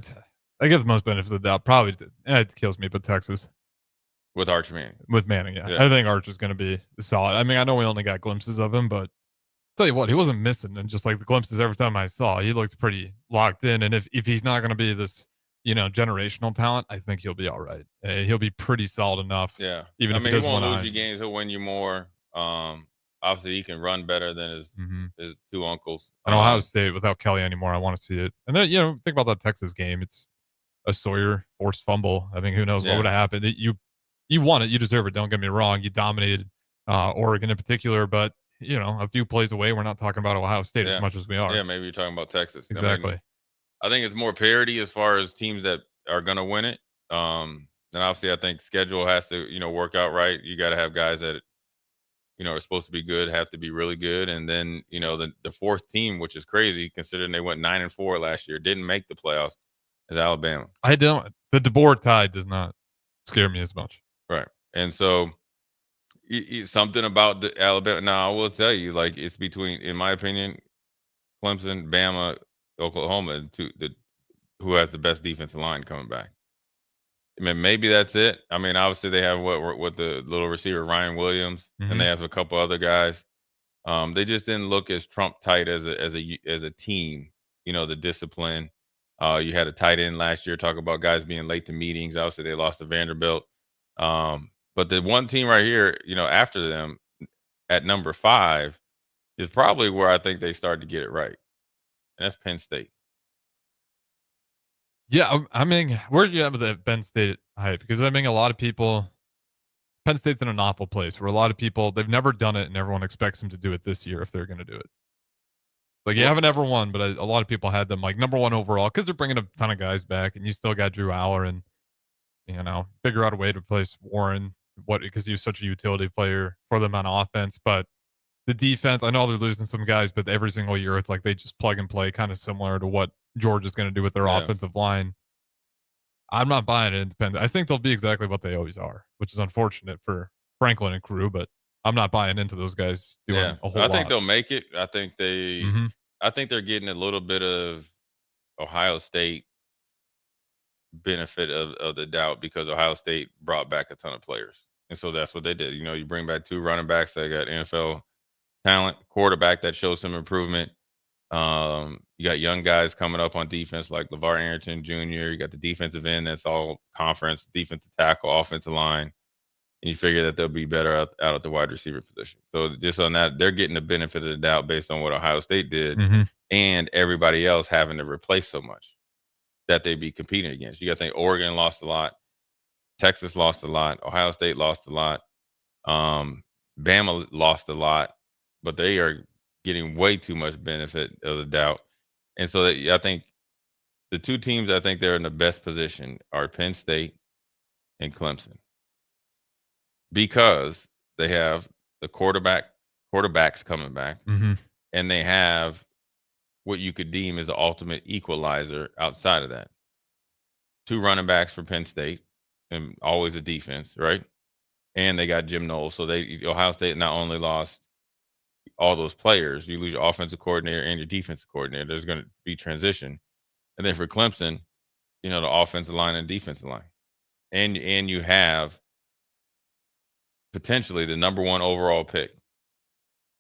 give the most benefit of the doubt. Probably it kills me, but Texas. With Arch Manning. With Manning, yeah. I think Arch is going to be solid. I mean, I know we only got glimpses of him, but tell you what, he wasn't missing. And just like the glimpses every time I saw, he looked pretty locked in. And if he's not going to be this, generational talent, I think he'll be all right. He'll be pretty solid enough. Yeah. Even if he won't lose you games. He'll win you more. Obviously, he can run better than his 2 uncles. And Ohio State without Kelly anymore, I want to see it. And then, think about that Texas game. It's a Sawyer forced fumble. I mean, who knows what would have happened. You won it. You deserve it. Don't get me wrong. You dominated Oregon in particular, but a few plays away. We're not talking about Ohio State as much as we are. Yeah, maybe you're talking about Texas. Exactly. I think it's more parity as far as teams that are going to win it. And obviously, I think schedule has to work out right. You got to have guys that are supposed to be good, have to be really good, and then the 4th team, which is crazy considering they went 9-4 last year, didn't make the playoffs, is Alabama. I don't. The DeBoer tie does not scare me as much. Right. And so something about the Alabama. Now, I will tell you, like, it's between, in my opinion, Clemson, Bama, Oklahoma, who has the best defensive line coming back. I mean, maybe that's it. I mean, obviously they have what the little receiver Ryan Williams, and they have a couple other guys. They just didn't look as Trump tight as a team. The discipline. You had a tight end last year talk about guys being late to meetings. Obviously, they lost to Vanderbilt. But the one team right here, after them at number 5 is probably where I think they started to get it right. And that's Penn State. Yeah, I mean, where do you have the Penn State hype? Because I mean, a lot of people, Penn State's in an awful place where a lot of people, they've never done it and everyone expects them to do it this year if they're going to do it. Like, you haven't ever won, but a lot of people had them like number 1 overall because they're bringing a ton of guys back and you still got Drew Aller and, figure out a way to replace Warren because he was such a utility player for them on offense. But the defense, I know they're losing some guys, but every single year it's like they just plug and play, kind of similar to what Georgia's going to do with their offensive line. I'm not buying it independent. I think they'll be exactly what they always are, which is unfortunate for Franklin and crew, but I'm not buying into those guys doing a whole lot. I think they'll make it. I think they're getting a little bit of Ohio State benefit of the doubt because Ohio State brought back a ton of players. And so that's what they did. You bring back 2 running backs that got NFL talent, quarterback that shows some improvement. You got young guys coming up on defense like LeVar Arrington Jr. You got the defensive end that's all conference, defensive tackle, offensive line. And you figure that they'll be better out at the wide receiver position. So just on that, they're getting the benefit of the doubt based on what Ohio State did and everybody else having to replace so much that they'd be competing against. You got to think Oregon lost a lot. Texas lost a lot. Ohio State lost a lot. Bama lost a lot. But they are getting way too much benefit of the doubt. And so I think the 2 teams I think they're in the best position are Penn State and Clemson. Because they have the quarterbacks coming back, and they have what you could deem as the ultimate equalizer outside of that. 2 running backs for Penn State, and always a defense, right? And they got Jim Knowles. So Ohio State not only lost all those players, you lose your offensive coordinator and your defensive coordinator. There's going to be transition. And then for Clemson, the offensive line and defensive line. And you have potentially the number 1 overall pick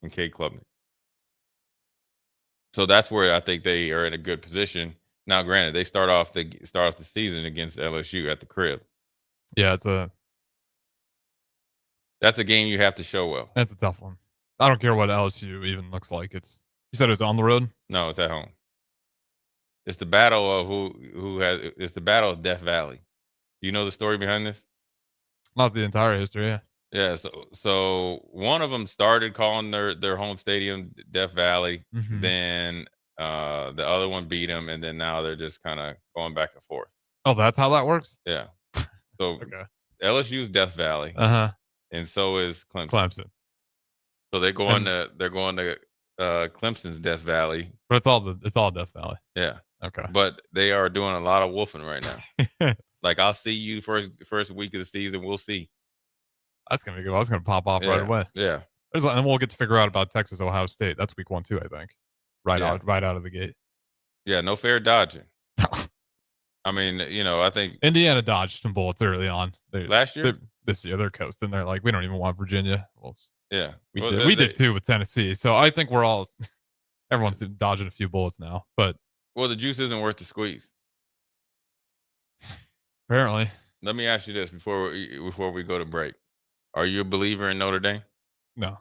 in Cade Klubnik. So that's where I think they are in a good position. Now, granted, they start off the season against LSU at the crib. Yeah, that's a game you have to show well. That's a tough one. I don't care what LSU even looks like. You said it's on the road? No, it's at home. It's the battle of it's the battle of Death Valley. You know the story behind this? Not the entire history, yeah. Yeah, so one of them started calling their home stadium Death Valley. Then the other one beat them, and then now they're just kind of going back and forth. Oh, that's how that works? Yeah. So LSU's Death Valley. And so is Clemson. So they're going to Clemson's Death Valley. But it's all Death Valley. Yeah. Okay. But they are doing a lot of wolfing right now. Like, I'll see you first week of the season. We'll see. That's gonna be good. That's gonna pop off right away. Yeah. And we'll get to figure out about Texas Ohio State. That's week 1 too, I think. Right out of the gate. Yeah, no fair dodging. I mean, I think Indiana dodged some bullets early on. Last year? This year they're coasting. They're like, we don't even want Virginia. Well, yeah. We did too with Tennessee. So I think everyone's dodging a few bullets now. But the juice isn't worth the squeeze. Apparently. Let me ask you this before we go to break. Are you a believer in Notre Dame? No.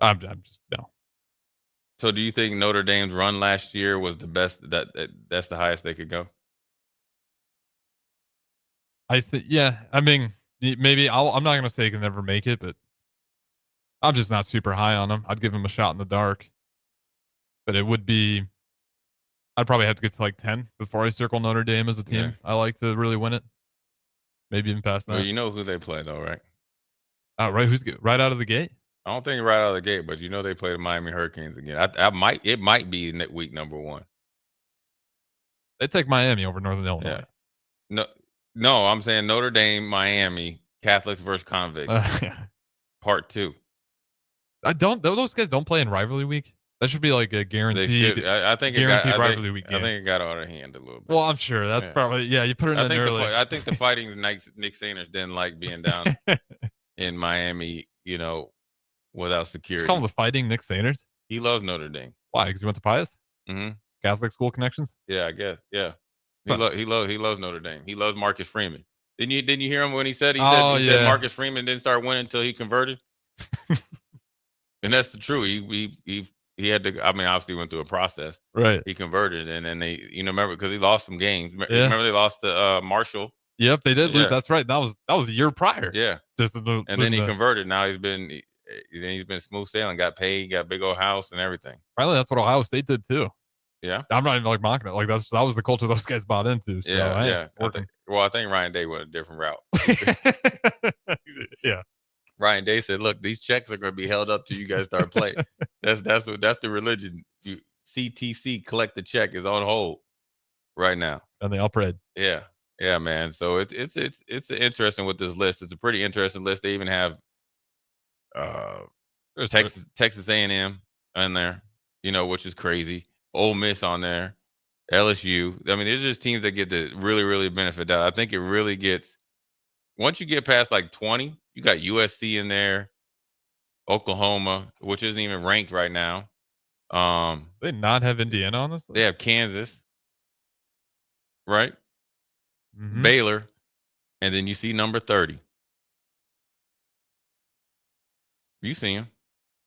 I'm just no. So do you think Notre Dame's run last year was the best? That's the highest they could go? I think, yeah. I mean, maybe I'm not going to say he can never make it, but I'm just not super high on him. I'd give him a shot in the dark. But it would be, I'd probably have to get to like 10 before I circle Notre Dame as a team I like to really win it. Maybe even past that. Well, you know who they play though, right? Right. Who's good? Right out of the gate? I don't think right out of the gate, but they play the Miami Hurricanes again. It might be week number 1. They take Miami over Northern Illinois. Yeah. No, I'm saying Notre Dame, Miami, Catholics versus convicts. Part 2. Those guys don't play in rivalry week. That should be like a guaranteed. I think guaranteed rivalry week. I think it got out of hand a little bit. Well, I'm sure that's probably you put it in early. I think the Fighting Nick Sanders didn't like being down in Miami. without Just security. call him the Fighting Nick Sanders. He loves Notre Dame. Why? Because he went to Pius? Mm-hmm. Catholic school connections? Yeah, I guess. Yeah. He Huh. loves Notre Dame. He loves Marcus Freeman. Didn't you hear him when he said Yeah. Marcus Freeman didn't start winning until he converted? And that's the truth. He had to. I mean, obviously went through a process. Right. He converted, and then they, remember, because he lost some games. Yeah. Remember they lost to Marshall. Yep, they did. Yeah. That's right. That was a year prior. Yeah. Just And then he converted. Now he's been smooth sailing. Got paid. Got a big old house and everything. Finally, that's what Ohio State did too. Yeah. I'm not even like mocking it. Like that was the culture those guys bought into. So, Yeah. Working. I think Ryan Day went a different route. Yeah. Ryan Day said, "Look, these checks are going to be held up till you guys start playing." That's the religion. CTC, collect the check, is on hold right now, and they all prayed. Yeah, man. So it's interesting with this list. It's a pretty interesting list. They even have Texas A&M in there, which is crazy. Ole Miss on there, LSU. I mean, these are just teams that get to really, really benefit out. I think it really gets, once you get past like 20, you got USC in there, Oklahoma, which isn't even ranked right now. They not have Indiana on this list? They have Kansas, right? Mm-hmm. Baylor, and then you see number 30. You see him.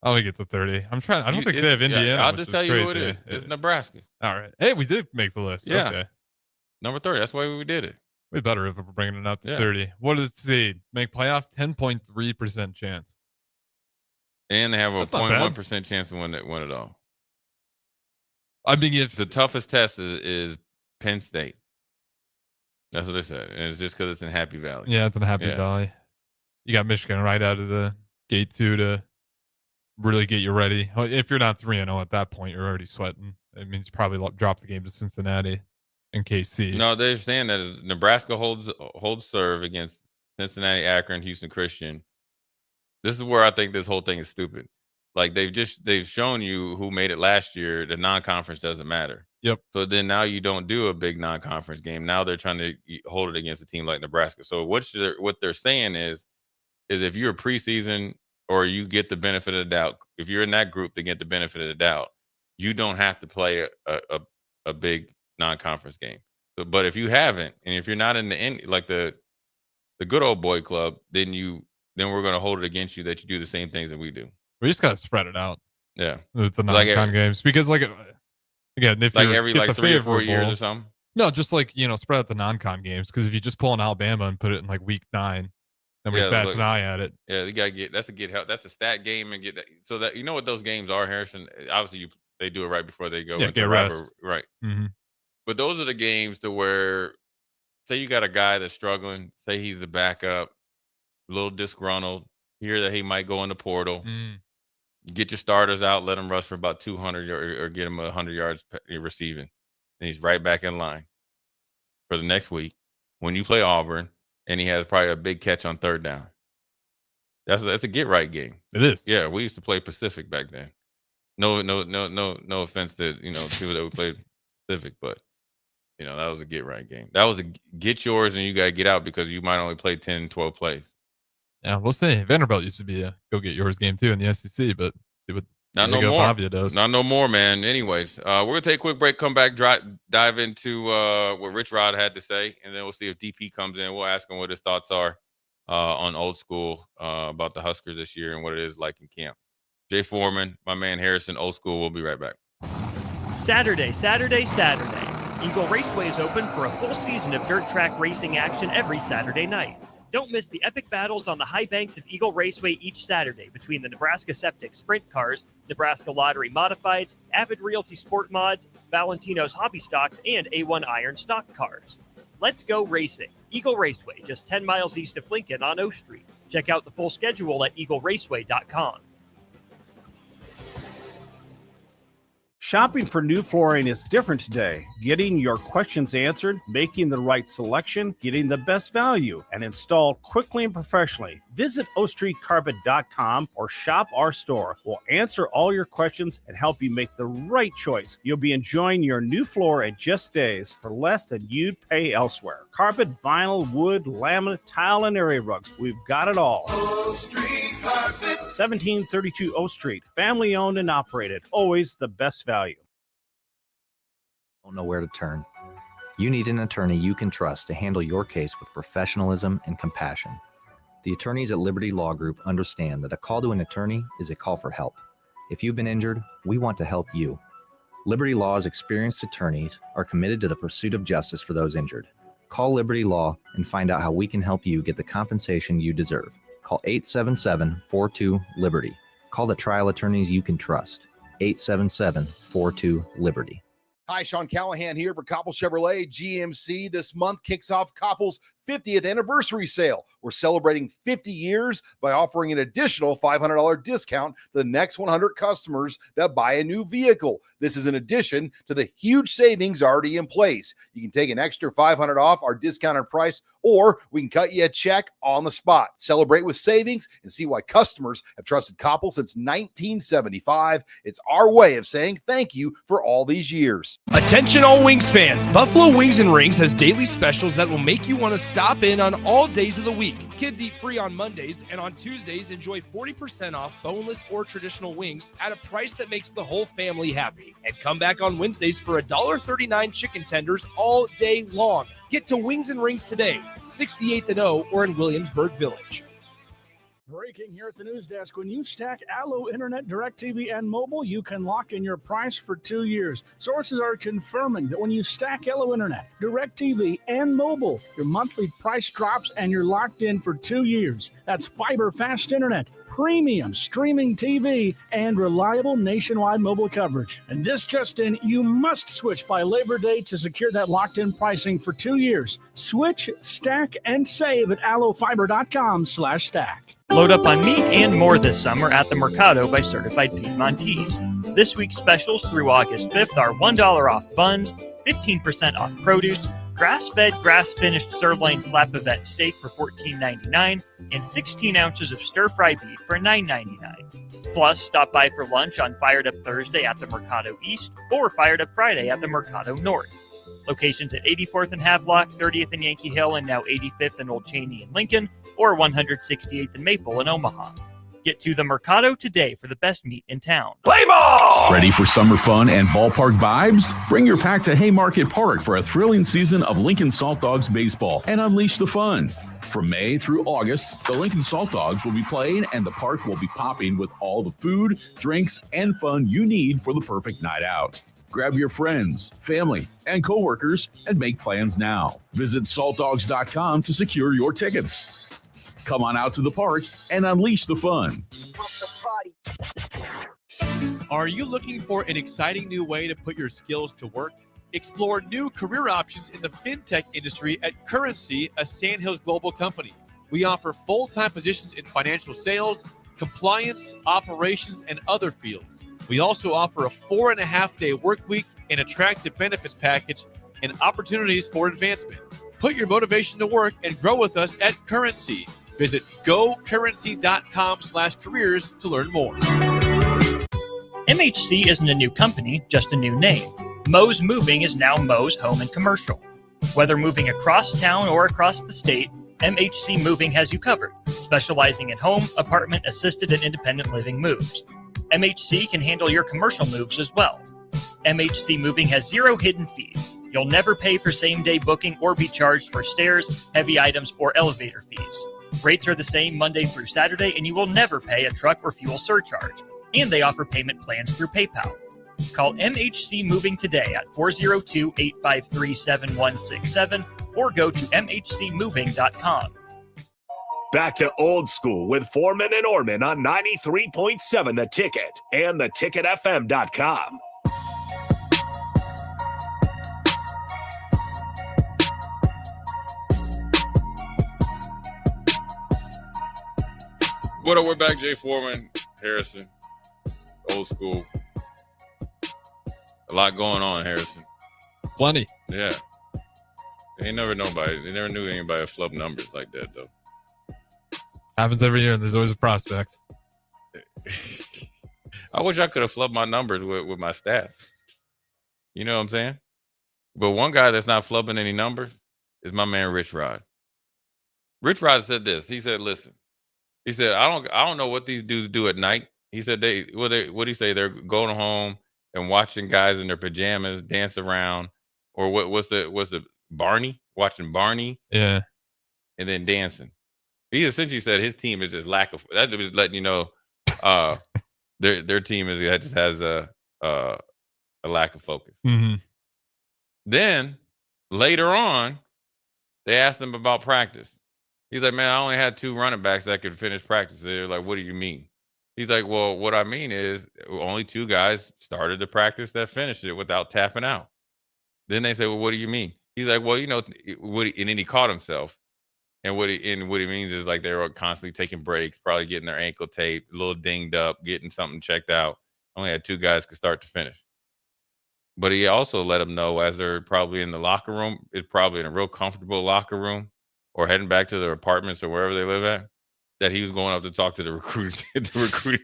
Oh, we get to 30. I don't think they have Indiana. Yeah, I'll just tell you who it is. It's Nebraska. All right. Hey, we did make the list. Yeah. Okay. Number 30. That's why we did it. We better if we're bringing it up to 30. What does it say? Make playoff? 10.3% chance. And they have a 0.1% chance to win it all. I mean, if the toughest test is Penn State. That's what they said. And it's just because it's in Happy Valley. Yeah, it's in Happy Valley. You got Michigan right out of the gate, too, to really get you ready. If you're not 3-0 at that point, you're already sweating. It means you probably drop the game to Cincinnati and KC. No, they're saying that Nebraska holds serve against Cincinnati, Akron, Houston Christian. This is where I think this whole thing is stupid. Like they've shown you who made it last year. The non-conference doesn't matter. Yep. So then now you don't do a big non-conference game. Now they're trying to hold it against a team like Nebraska. So what they're saying is if you're a preseason or you get the benefit of the doubt, if you're in that group to get the benefit of the doubt, you don't have to play a big non-conference game. So, but if you haven't, and if you're not in the end, like the good old boy club, then we're going to hold it against you that you do the same things that we do. We just got to spread it out. Yeah. With the non-con games. Because, again, if you every 3 or 4 years or something? No, just spread out the non-con games. Because if you just pull in Alabama and put it in week 9, then we bats an eye at it. Yeah, you got to that's a stat game and get that. So that, what those games are, Harrison? Obviously, they do it right before they go into rest. Right. Mm-hmm. But those are the games to where, say you got a guy that's struggling, say he's the backup, a little disgruntled, hear that he might go in the portal. You get your starters out, let him rush for about 200 or get him 100 yards receiving. And he's right back in line for the next week when you play Auburn, and he has probably a big catch on 3rd down. That's a get right game. It is. Yeah, we used to play Pacific back then. No offense to people that we played Pacific, but that was a get right game. That was a get yours and you got to get out because you might only play 10, 12 plays. Yeah, we'll see. Vanderbilt used to be a go get yours game too in the SEC, but see what not no more. Pavia does. Not no more, man. Anyways, we're gonna take a quick break, come back, dive into what Rich Rod had to say, and then we'll see if DP comes in. We'll ask him what his thoughts are on Old School about the Huskers this year and what it is like in camp. Jay Foreman, my man Harrison, Old School. We'll be right back. Saturday. Eagle Raceway is open for a full season of dirt track racing action every Saturday night. Don't miss the epic battles on the high banks of Eagle Raceway each Saturday between the Nebraska Septic Sprint Cars, Nebraska Lottery Modifieds, Avid Realty Sport Mods, Valentino's Hobby Stocks, and A1 Iron Stock Cars. Let's go racing. Eagle Raceway, just 10 miles east of Lincoln on O Street. Check out the full schedule at eagleraceway.com. Shopping for new flooring is different today. Getting your questions answered, making the right selection, getting the best value, and installed quickly and professionally. Visit ostreetcarpet.com or shop our store. We'll answer all your questions and help you make the right choice. You'll be enjoying your new floor in just days for less than you'd pay elsewhere. Carpet, vinyl, wood, laminate, tile, and area rugs. We've got it all. O Street Carpet 1732 O Street. Family owned and operated. Always the best value. Don't know where to turn. You need an attorney you can trust to handle your case with professionalism and compassion. The attorneys at Liberty Law Group understand that a call to an attorney is a call for help. If you've been injured, we want to help you. Liberty Law's experienced attorneys are committed to the pursuit of justice for those injured. Call Liberty Law and find out how we can help you get the compensation you deserve. Call 877-42-LIBERTY. Call the trial attorneys you can trust. 877-42-LIBERTY. Hi, Sean Callahan here for Koppel Chevrolet GMC. This month kicks off Koppel's 50th anniversary sale. We're celebrating 50 years by offering an additional $500 discount to the next 100 customers that buy a new vehicle. This is in addition to the huge savings already in place. You can take an extra $500 off our discounted price, or we can cut you a check on the spot. Celebrate with savings and see why customers have trusted Koppel since 1975. It's our way of saying thank you for all these years. Attention all Wings fans. Buffalo Wings and Rings has daily specials that will make you want to stop in on all days of the week. Kids eat free on Mondays, and on Tuesdays enjoy 40% off boneless or traditional wings at a price that makes the whole family happy. And come back on Wednesdays for $1.39 chicken tenders all day long. Get to Wings and Rings today, 68th and O, or in Williamsburg Village. Breaking here at the news desk. When you stack Allo Internet, DirecTV, and mobile, you can lock in your price for 2 years. Sources are confirming that when you stack Allo Internet, DirecTV, and mobile, your monthly price drops and you're locked in for 2 years. That's fiber fast internet, premium streaming TV, and reliable nationwide mobile coverage. And this just in, you must switch by Labor Day to secure that locked-in pricing for 2 years. Switch, stack, and save at allofiber.com/stack. Load up on meat and more this summer at the Mercado by Certified Piedmontese. This week's specials through August 5th are $1 off buns, 15% off produce, grass-fed, grass-finished sirloin flap-of-vet steak for $14.99, and 16 ounces of stir-fry beef for $9.99. Plus, stop by for lunch on Fired Up Thursday at the Mercado East or Fired Up Friday at the Mercado North. Locations at 84th and Havelock, 30th and Yankee Hill, and now 85th and Old Cheney in Lincoln, or 168th and Maple in Omaha. Get to the Mercado today for the best meat in town. Play ball! Ready for summer fun and ballpark vibes? Bring your pack to Haymarket Park for a thrilling season of Lincoln Salt Dogs baseball and unleash the fun. From May through August, the Lincoln Salt Dogs will be playing and the park will be popping with all the food, drinks, and fun you need for the perfect night out. Grab your friends, family, and coworkers and make plans now. Visit saltdogs.com to secure your tickets. Come on out to the park and unleash the fun. Are you looking for an exciting new way to put your skills to work? Explore new career options in the fintech industry at Currency, a Sandhills global company. We offer full-time positions in financial sales, compliance, operations, and other fields. We also offer a 4.5-day work week, an attractive benefits package, and opportunities for advancement. Put your motivation to work and grow with us at Currency. Visit gocurrency.com/careers to learn more. MHC isn't a new company, just a new name. Mo's Moving is now Mo's Home and Commercial. Whether moving across town or across the state, MHC Moving has you covered, specializing in home, apartment, assisted, and independent living moves. MHC can handle your commercial moves as well. MHC Moving has 0 hidden fees. You'll never pay for same-day booking or be charged for stairs, heavy items, or elevator fees. Rates are the same Monday through Saturday, and you will never pay a truck or fuel surcharge. And they offer payment plans through PayPal. Call MHC Moving today at 402-853-7167 or go to mhcmoving.com. Back to old school with Foreman and Orman on 93.7 The Ticket and theticketfm.com. What up? We're back. Jay Foreman, Harrison, old school. A lot going on, Harrison. Plenty. Yeah. They never knew anybody flub numbers like that, though. Happens every year. There's always a prospect. I wish I could have flubbed my numbers with my staff. You know what I'm saying? But one guy that's not flubbing any numbers is my man, Rich Rod. Rich Rod said this. He said, listen, He said, I don't know what these dudes do at night. He said what do you say? They're going home and watching guys in their pajamas dance around, or what's the Barney, watching Barney, Yeah. and then dancing. He essentially said his team is just lack of, that was letting you know their team just has a lack of focus. Mm-hmm. Then later on, they asked him about practice. He's like, man, I only had 2 running backs that could finish practice. They're like, what do you mean? He's like, well, what I mean is only 2 guys started the practice that finished it without tapping out. Then they say, well, what do you mean? He's like, well, you know, and then he caught himself. And what he means is like they were constantly taking breaks, probably getting their ankle taped, a little dinged up, getting something checked out. Only had 2 guys could start to finish. But he also let them know as they're probably in the locker room, it's probably in a real comfortable locker room or heading back to their apartments or wherever they live at, that he was going up to talk to the recruiting.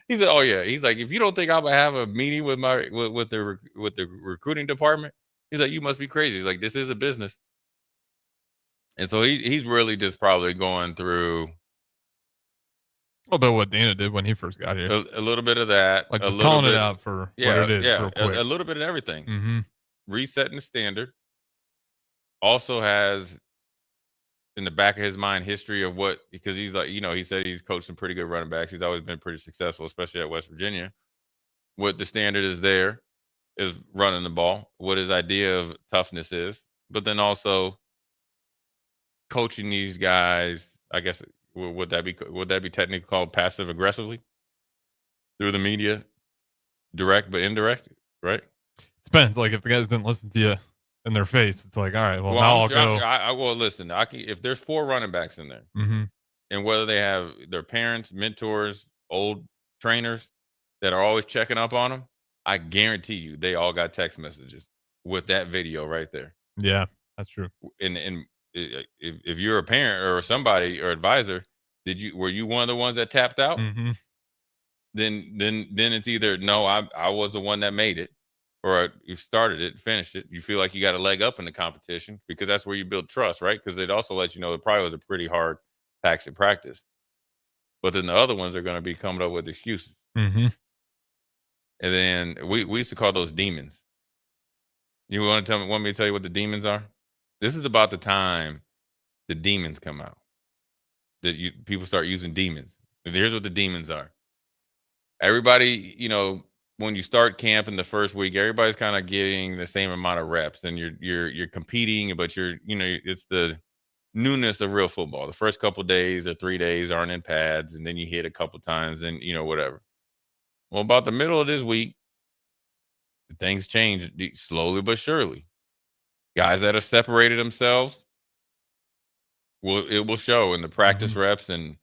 He said, oh yeah. He's like, if you don't think I'm gonna have a meeting with the recruiting department, he's like, you must be crazy. He's like, this is a business. And so he's really just probably going through a little bit of what Dana did when he first got here. A little bit of that. Like just calling it out for what it is real quick. A little bit of everything. Mm-hmm. Resetting the standard. Also has in the back of his mind history of what, because he's like, you know, he said he's coached some pretty good running backs. He's always been pretty successful, especially at West Virginia. What the standard is there is running the ball, what his idea of toughness is, but then also coaching these guys, I guess, would that be technically called passive aggressively through the media, direct but indirect, right? Depends. Like if the guys didn't listen to you in their face, it's like, all right, well now I'll go. Well, listen, if there's 4 running backs in there, mm-hmm. and whether they have their parents, mentors, old trainers that are always checking up on them, I guarantee you they all got text messages with that video right there. Yeah, that's true. And if you're a parent or somebody or advisor, were you one of the ones that tapped out? Mm-hmm. Then it's either no, I was the one that made it, or you started it, finished it. You feel like you got a leg up in the competition because that's where you build trust, right? Because it also lets you know it probably was a pretty hard taxing practice. But then the other ones are going to be coming up with excuses. Mm-hmm. And then we used to call those demons. You want me to tell you what the demons are? This is about the time the demons come out. That people start using demons. And here's what the demons are. Everybody, you know, when you start camp in the first week, everybody's kind of getting the same amount of reps, and you're competing, but it's the newness of real football. The first couple of days or 3 days aren't in pads, and then you hit a couple times, and whatever. Well, about the middle of this week, things change slowly but surely. Guys that have separated themselves, it will show in the practice reps and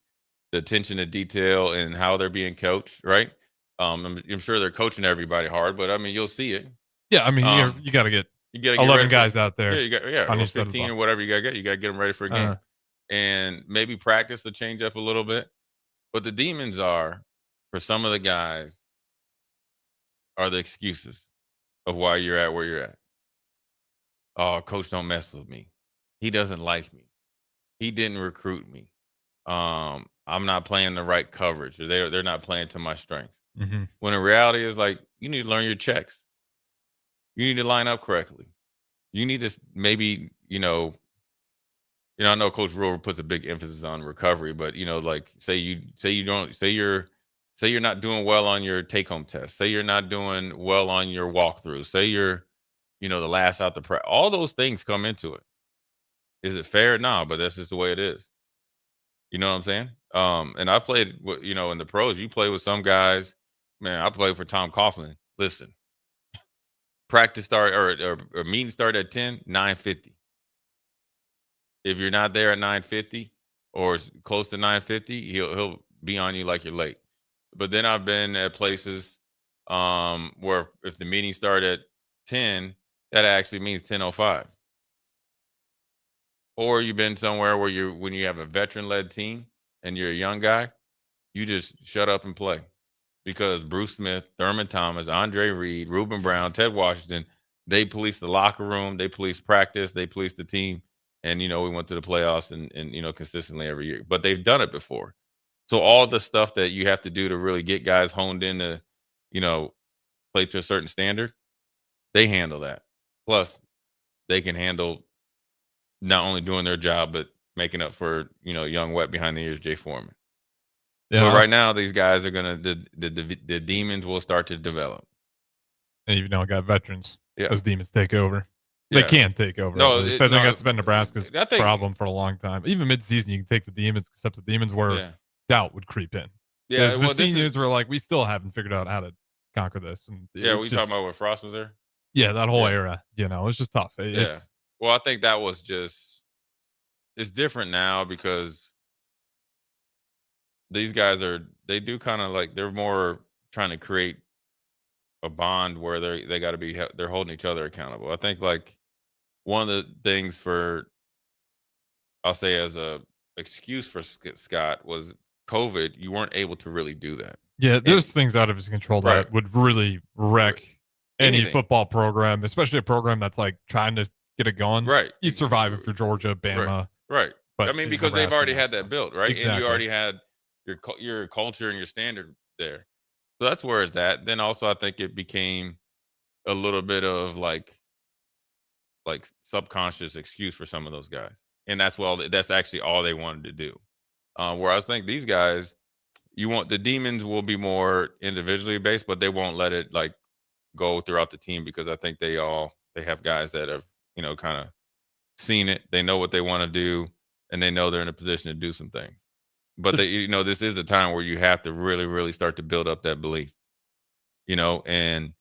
the attention to detail and how they're being coached, right? I'm sure they're coaching everybody hard, but I mean, you'll see it. Yeah, I mean, you got to get 11 guys out there. Or 15 or whatever you got to get. You got to get them ready for a game. And maybe practice will change up a little bit. But the demons are, for some of the guys, are the excuses of why you're at where you're at. Oh, coach don't mess with me. He doesn't like me. He didn't recruit me. I'm not playing the right coverage, or they're not playing to my strength. Mm-hmm. When in reality is like, you need to learn your checks. You need to line up correctly. You need to maybe, I know Coach Rover puts a big emphasis on recovery, but like say you're not doing well on your take-home test. Say you're not doing well on your walkthrough. Say you're, the last out the prep. All those things come into it. Is it fair? No, but that's just the way it is. You know what I'm saying? And I played, in the pros. You play with some guys. Man, I played for Tom Coughlin. Listen, practice start or meeting start at 10, 9:50. If you're not there at 9:50 or close to 9:50, he'll be on you like you're late. But then I've been at places where if the meeting started at 10, that actually means 10:05. Or you've been somewhere where when you have a veteran-led team and you're a young guy, you just shut up and play. Because Bruce Smith, Thurman Thomas, Andre Reed, Reuben Brown, Ted Washington, they police the locker room, they police practice, they police the team. And, we went to the playoffs and consistently every year. But they've done it before. So all the stuff that you have to do to really get guys honed in to, play to a certain standard, they handle that. Plus, they can handle not only doing their job, but making up for, young wet behind the ears Jay Foreman. Yeah. But right now, these guys are the demons will start to develop. And even though I got veterans, Yeah. those demons take over. They Yeah. can take over. No, I think that's been Nebraska's I think- problem for a long time. Even mid-season, you can take the demons, except the demons where Yeah. doubt would creep in. Yeah, Because the well, this seniors were like, we still haven't figured out how to conquer this. And Yeah, it we just- talking about when Frost was there? Yeah, that whole Yeah. era. It's just tough. Yeah. Well, I think that was just it's different now because these guys they do kind of like they're more trying to create a bond where they got to be they're holding each other accountable. I think like one of the things I'll say as a excuse for Scott was COVID. You weren't able to really do that. Yeah, there's things out of his control that Right. would really wreck any Anything. football program, especially a program that's like trying to get it going. Right. You survive it for Georgia, Bama. Right. But I mean, in because they've Nebraska, already no. had that built, right? And Exactly. you already had your culture and your standard there. So that's where it's at. Then also, I think it became a little bit of like subconscious excuse for some of those guys, and that's actually all they wanted to do. Whereas I think these guys, the demons will be more individually based, but they won't let it like go throughout the team because I think they have guys that have kind of seen it. They know what they want to do, and they know they're in a position to do some things. But this is a time where you have to really, really start to build up that belief. And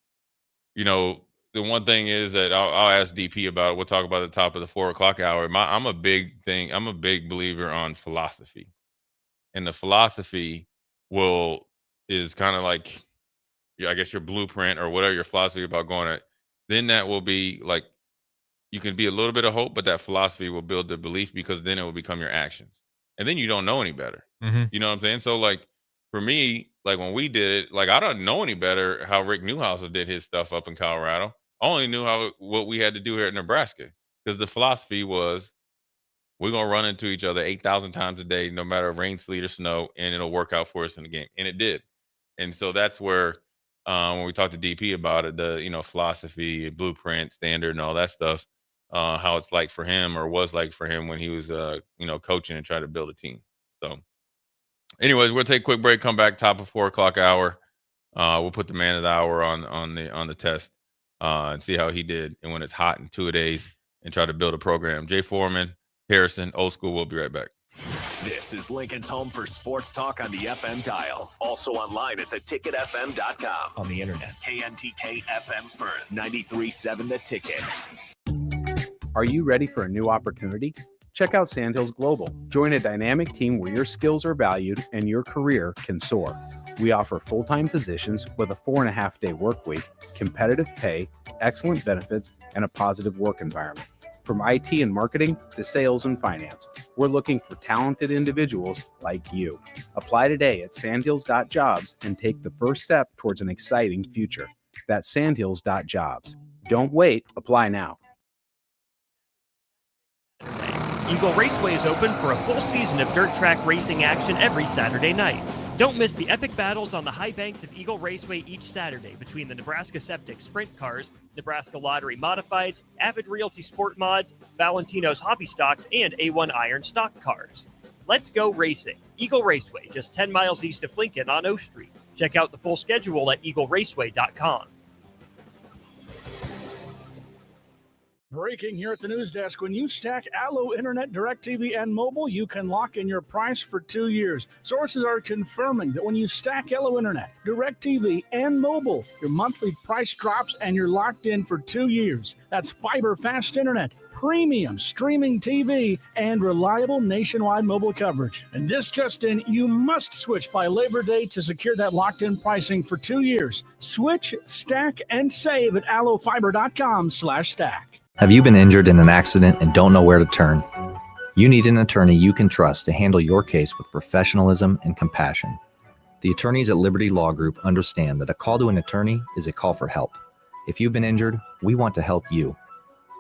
the one thing is that I'll ask DP about it. We'll talk about the top of the 4:00 hour. I'm a big believer on philosophy, and the philosophy is kind of like, I guess your blueprint or whatever your philosophy about going at. Then that will be like, you can be a little bit of hope, but that philosophy will build the belief because then it will become your actions. And then you don't know any better. Mhm. You know what I'm saying? So like for me, like when we did it, like I don't know any better how Rick Newhouse did his stuff up in Colorado. I only knew what we had to do here at Nebraska because the philosophy was we're going to run into each other 8,000 times a day, no matter rain, sleet, or snow, and it'll work out for us in the game. And it did. And so that's where when we talked to DP about it, the philosophy, blueprint, standard, and all that stuff, how it's like for him or was like for him when he was coaching and trying to build a team. So anyways, we'll take a quick break, come back top of 4:00 hour. We'll put the man of the hour on the test and see how he did and when it's hot in 2 days and try to build a program. Jay Foreman, Harrison, Old School. We'll be right back. This is Lincoln's home for sports talk on the FM dial. Also online at theticketfm.com. On the internet, KNTK FM Firth, 93.7 The Ticket. Are you ready for a new opportunity? Check out Sandhills Global. Join a dynamic team where your skills are valued and your career can soar. We offer full-time positions with a 4.5-day work week, competitive pay, excellent benefits, and a positive work environment. From IT and marketing to sales and finance, we're looking for talented individuals like you. Apply today at sandhills.jobs and take the first step towards an exciting future. That's sandhills.jobs. Don't wait. Apply now. Eagle Raceway is open for a full season of dirt track racing action every Saturday night. Don't miss the epic battles on the high banks of Eagle Raceway each Saturday between the Nebraska Septic Sprint Cars, Nebraska Lottery Modifieds, Avid Realty Sport Mods, Valentino's Hobby Stocks, and A1 Iron Stock Cars. Let's go racing. Eagle Raceway, just 10 miles east of Lincoln on O Street. Check out the full schedule at eagleraceway.com. Breaking here at the news desk. When you stack Allo Internet, DirecTV, and mobile, you can lock in your price for 2 years. Sources are confirming that when you stack Allo Internet, DirecTV, and mobile, your monthly price drops and you're locked in for 2 years. That's fiber fast internet, premium streaming TV, and reliable nationwide mobile coverage. And this just in, you must switch by Labor Day to secure that locked-in pricing for 2 years. Switch, stack, and save at allofiber.com/stack. Have you been injured in an accident and don't know where to turn? You need an attorney you can trust to handle your case with professionalism and compassion. The attorneys at Liberty Law Group understand that a call to an attorney is a call for help. If you've been injured, we want to help you.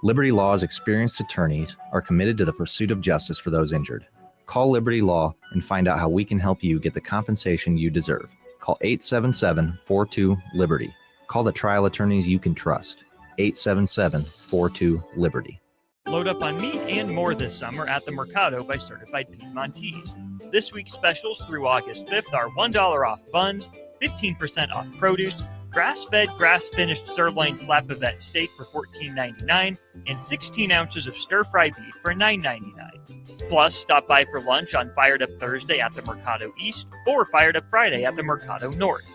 Liberty Law's experienced attorneys are committed to the pursuit of justice for those injured. Call Liberty Law and find out how we can help you get the compensation you deserve. Call 877-42-LIBERTY. Call the trial attorneys you can trust. 877-42-LIBERTY. Load up on meat and more this summer at the Mercado by Certified Piedmontese. This week's specials through August 5th are $1 off buns, 15% off produce, grass-fed, grass-finished sirloin flap-bavette steak for $14.99, and 16 ounces of stir-fry beef for $9.99. Plus, stop by for lunch on Fired Up Thursday at the Mercado East or Fired Up Friday at the Mercado North.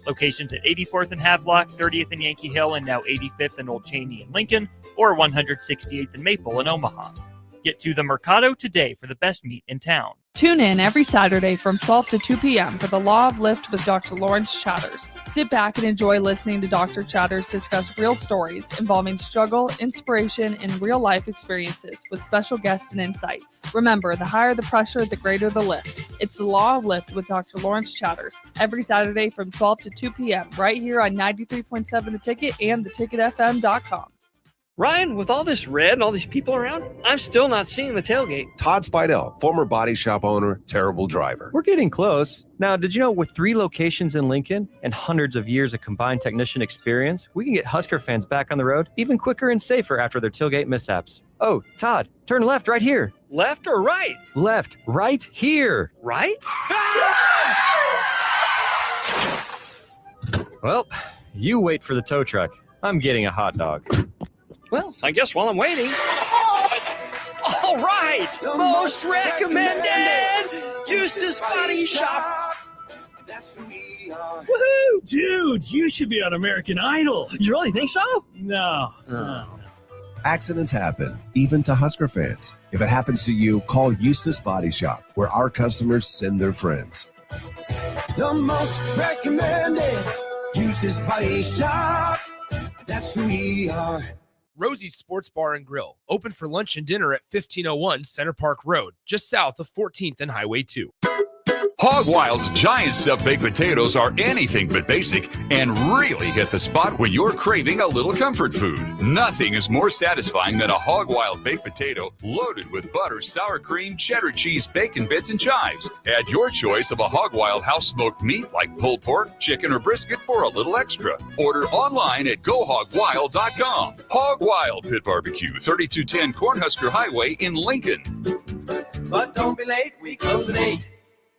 Locations at 84th and Havelock, 30th and Yankee Hill, and now 85th and Old Cheney in Lincoln, or 168th and Maple in Omaha. Get to the Mercado today for the best meat in town. Tune in every Saturday from 12 to 2 p.m. for the Law of Lift with Dr. Lawrence Chatters. Sit back and enjoy listening to Dr. Chatters discuss real stories involving struggle, inspiration, and real-life experiences with special guests and insights. Remember, the higher the pressure, the greater the lift. It's the Law of Lift with Dr. Lawrence Chatters every Saturday from 12 to 2 p.m. right here on 93.7 The Ticket and theticketfm.com. Ryan, with all this red and all these people around, I'm still not seeing the tailgate. Todd Spidell, former body shop owner, terrible driver. We're getting close. Now, did you know with 3 locations in Lincoln and hundreds of years of combined technician experience, we can get Husker fans back on the road even quicker and safer after their tailgate mishaps? Oh, Todd, turn left right here. Left or right? Left, right here. Right? Well, you wait for the tow truck. I'm getting a hot dog. Well, I guess while I'm waiting. All right! Most recommended! Eustace Body Shop! Woohoo! Dude, you should be on American Idol. You really think so? No. Accidents happen, even to Husker fans. If it happens to you, call Eustace Body Shop, where our customers send their friends. The most recommended Eustace Body Shop. That's who we are. Rosie's Sports Bar and Grill, open for lunch and dinner at 1501 Center Park Road, just south of 14th and Highway 2. Hog Wild's giant stuffed baked potatoes are anything but basic and really hit the spot when you're craving a little comfort food. Nothing is more satisfying than a Hog Wild baked potato loaded with butter, sour cream, cheddar cheese, bacon bits, and chives. Add your choice of a Hog Wild house smoked meat like pulled pork, chicken, or brisket for a little extra. Order online at GoHogWild.com. Hog Wild Pit Barbecue, 3210 Cornhusker Highway in Lincoln. But don't be late, we close at 8.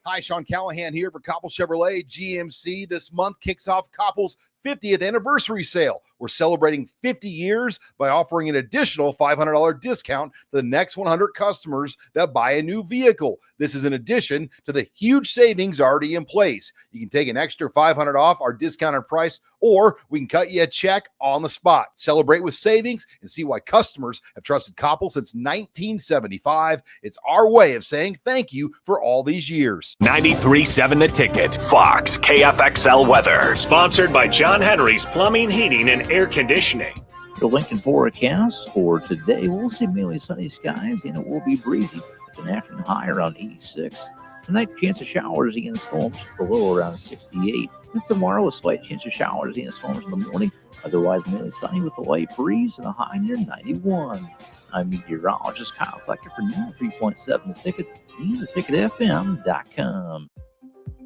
Hi, Sean Callahan here for Koppel Chevrolet GMC. This month kicks off Koppel's 50th anniversary sale. We're celebrating 50 years by offering an additional $500 discount to the next 100 customers that buy a new vehicle. This is in addition to the huge savings already in place. You can take an extra $500 off our discounted price, or we can cut you a check on the spot. Celebrate with savings and see why customers have trusted Koppel since 1975. It's our way of saying thank you for all these years. 93.7 The Ticket, Fox, KFXL weather. Sponsored by John Henry's Plumbing, Heating, and Air Conditioning. The Lincoln forecast for today, we'll see mainly sunny skies and it will be breezy with an afternoon high around 86. Tonight, chance of showers and storms, the low around 68. And tomorrow, a slight chance of showers and storms in the morning. Otherwise, mainly sunny with a light breeze and a high near 91. I'm meteorologist Kyle Flecker for 93.7 The Ticket and theticketfm.com.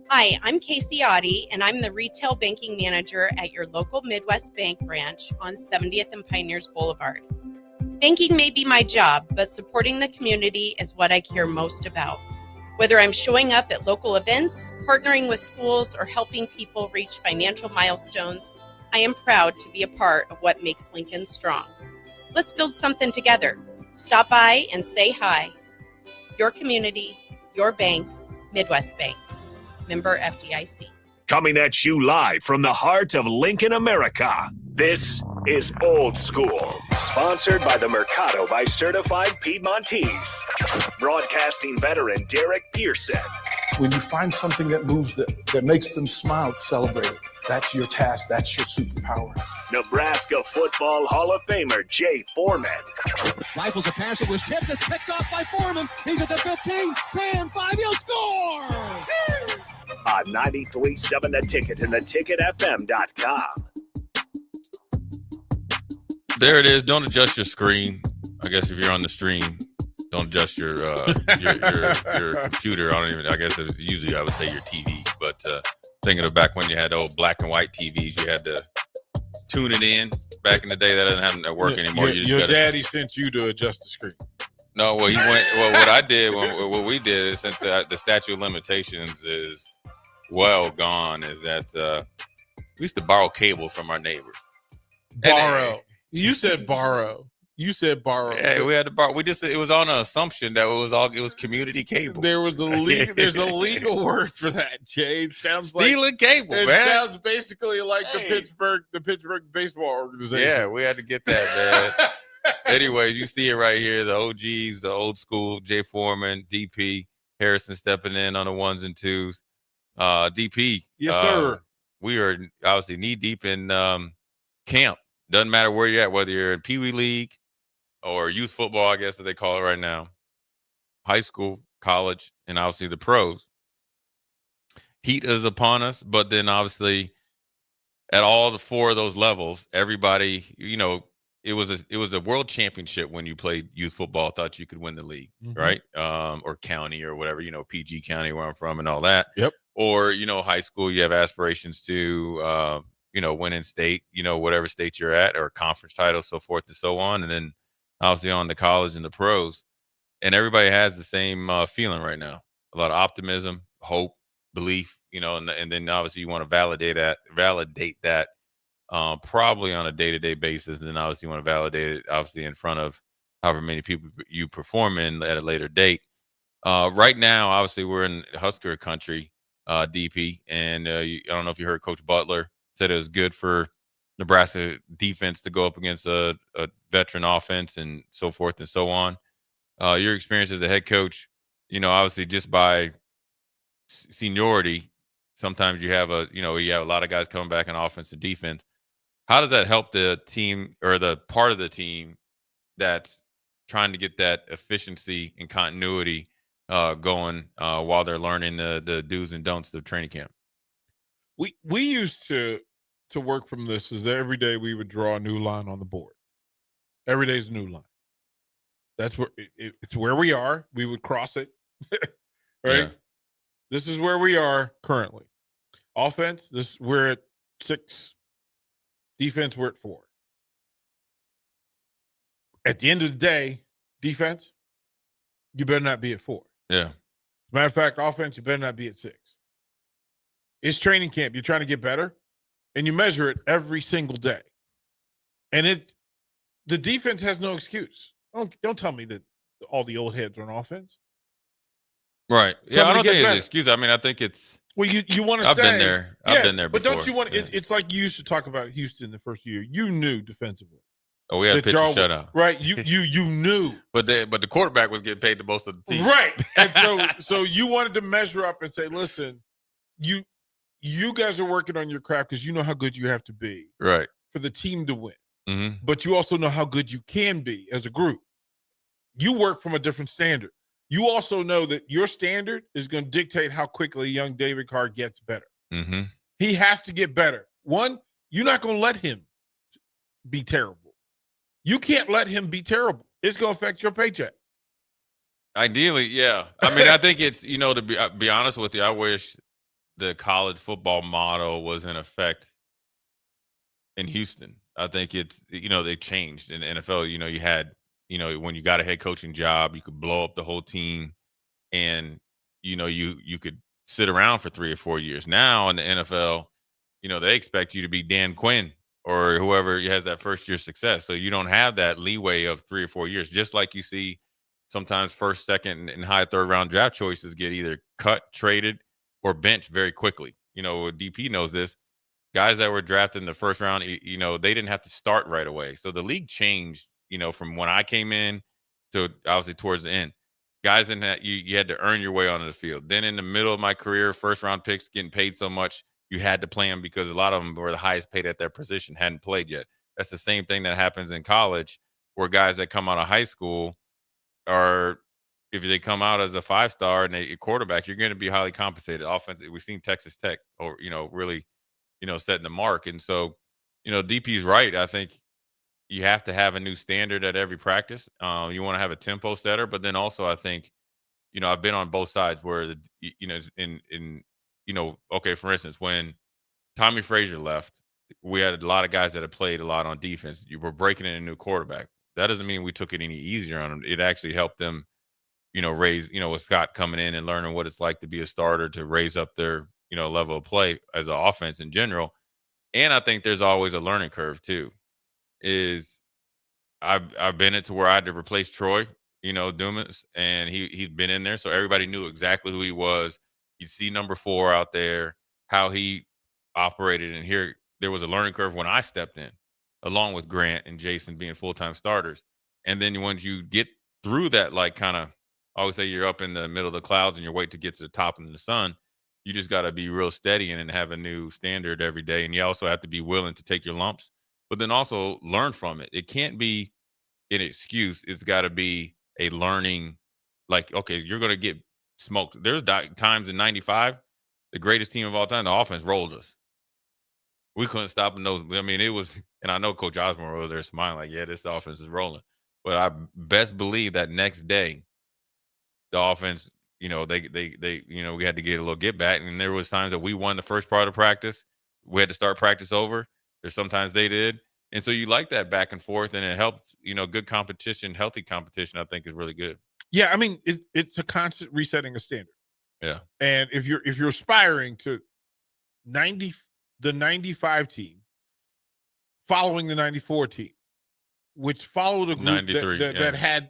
Hi, I'm Casey Oddie, and I'm the Retail Banking Manager at your local Midwest Bank branch on 70th and Pioneers Boulevard. Banking may be my job, but supporting the community is what I care most about. Whether I'm showing up at local events, partnering with schools, or helping people reach financial milestones, I am proud to be a part of what makes Lincoln strong. Let's build something together. Stop by and say hi. Your community, your bank, Midwest Bank. Member FDIC. Coming at you live from the heart of Lincoln, America. This is Old School. Sponsored by the Mercado by Certified Piedmontese. Broadcasting veteran Derek Pearson. When you find something that moves that makes them smile, celebrate it. That's your task. That's your superpower. Nebraska Football Hall of Famer Jay Foreman. Rifles a pass. It was tipped. It's picked off by Foreman. He's at the 15, 10, 5. He'll score! On 93.7 The Ticket and theticketfm.com. There it is. Don't adjust your screen. I guess if you're on the stream, Don't adjust your computer. I guess it's usually I would say your TV, but thinking of back when you had old black and white TVs, you had to tune it in. Back in the day, that doesn't have work anymore. Your daddy sent you to adjust the screen. No, well, he went. Well, what I did, what we did, is since the statute of limitations is well gone, is that we used to borrow cable from our neighbors. Borrow. You said borrow. You said borrow. Yeah, we had to borrow. It was on an assumption that it was community cable. There's a legal word for that, Jay. It sounds stealing like cable, man. It sounds basically like the Pittsburgh baseball organization. Yeah, we had to get that, man. Anyways, you see it right here. The OGs, the old school, Jay Foreman, DP, Harrison stepping in on the ones and twos. DP. Yes, sir. We are obviously knee deep in camp. Doesn't matter where you're at, whether you're in Pee Wee League or youth football, I guess that they call it right now, high school, college, and obviously the pros. Heat is upon us, but then obviously at all the four of those levels, everybody, it was a world championship when you played youth football. Thought you could win the league, right? Or county or whatever, PG County where I'm from and all that. Yep. Or high school, you have aspirations to win in state, whatever state you're at, or conference titles, so forth and so on. And then obviously on the college and the pros, and everybody has the same feeling right now. A lot of optimism, hope, belief, and then obviously you want to validate that probably on a day-to-day basis. And then obviously you want to validate it obviously in front of however many people you perform in at a later date. Right now, obviously we're in Husker country, DP, and I don't know if you heard Coach Butler said it was good for Nebraska defense to go up against a veteran offense and so forth and so on. Your experience as a head coach, obviously just by seniority, sometimes you have a lot of guys coming back in offense and defense. How does that help the team or the part of the team that's trying to get that efficiency and continuity going while they're learning the do's and don'ts of training camp? We used to work from this is that every day we would draw a new line on the board. Every day is a new line. That's where it's where we are. We would cross it, right? Yeah. This is where we are currently. Offense, we're at 6. Defense, we're at 4. At the end of the day, defense, you better not be at 4. Yeah. As a matter of fact, offense, you better not be at 6. It's training camp. You're trying to get better, and you measure it every single day. And the defense has no excuse. Don't tell me that all the old heads are on offense. Right. Yeah, I don't think it's an excuse. I mean, I think it's. Well, you want to say. I've been there. I've been there before. But don't you want it's like you used to talk about Houston the first year. You knew defensively. Oh, we had pitch and shutout. Right. You knew. But the quarterback was getting paid the most of the team. Right. And so you wanted to measure up and say, listen, you guys are working on your craft because you know how good you have to be. Right. For the team to win. Mm-hmm. But you also know how good you can be as a group. You work from a different standard. You also know that your standard is going to dictate how quickly young David Carr gets better. Mm-hmm. He has to get better. One, you're not going to let him be terrible. You can't let him be terrible. It's going to affect your paycheck. Ideally, yeah. I mean, I think it's, to be honest with you, I wish the college football model was in effect in Houston. I think it's, they changed in the NFL. You had, when you got a head coaching job, you could blow up the whole team and, you could sit around for 3 or 4 years. Now in the NFL, they expect you to be Dan Quinn or whoever has that first year success. So you don't have that leeway of 3 or 4 years, just like you see sometimes first, second, and high third round draft choices get either cut, traded, or benched very quickly. DP knows this. Guys that were drafted in the first round, they didn't have to start right away. So the league changed, from when I came in to obviously towards the end. Guys in that you had to earn your way onto the field. Then in the middle of my career, first round picks getting paid so much, you had to play them because a lot of them were the highest paid at their position, hadn't played yet. That's the same thing that happens in college, where guys that come out of high school are, if they come out as a 5-star and a quarterback, you're going to be highly compensated. Offense, we've seen Texas Tech, or really, setting the mark. And so, DP's right. I think you have to have a new standard at every practice. You want to have a tempo setter, but then also I think, I've been on both sides where okay, for instance, when Tommy Frazier left, we had a lot of guys that had played a lot on defense. You were breaking in a new quarterback. That doesn't mean we took it any easier on them. It actually helped them, raise, with Scott coming in and learning what it's like to be a starter, to raise up their, level of play as an offense in general. And I think there's always a learning curve too. I've been it to where I had to replace Troy, Dumas, and he'd been in there, so everybody knew exactly who he was. You'd see number 4 out there, how he operated, and here there was a learning curve when I stepped in, along with Grant and Jason being full-time starters. And then once you get through that, like kind of, I always say you're up in the middle of the clouds and you're waiting to get to the top of the sun. You just got to be real steady and have a new standard every day. And you also have to be willing to take your lumps, but then also learn from it. It can't be an excuse. It's got to be a learning, like, okay, you're going to get smoked. There's times in 95, the greatest team of all time, the offense rolled us. We couldn't stop them. It was, and I know Coach Osborne over there smiling like, yeah, this offense is rolling. But I best believe that next day, the offense, we had to get a little get back. And there was times that we won the first part of practice. We had to start practice over. There's sometimes they did. And so you like that back and forth, and it helps, good competition, healthy competition, I think is really good. Yeah. It's a constant resetting of standard. Yeah. And if you're aspiring to the 95 team following the 94 team, which followed a group that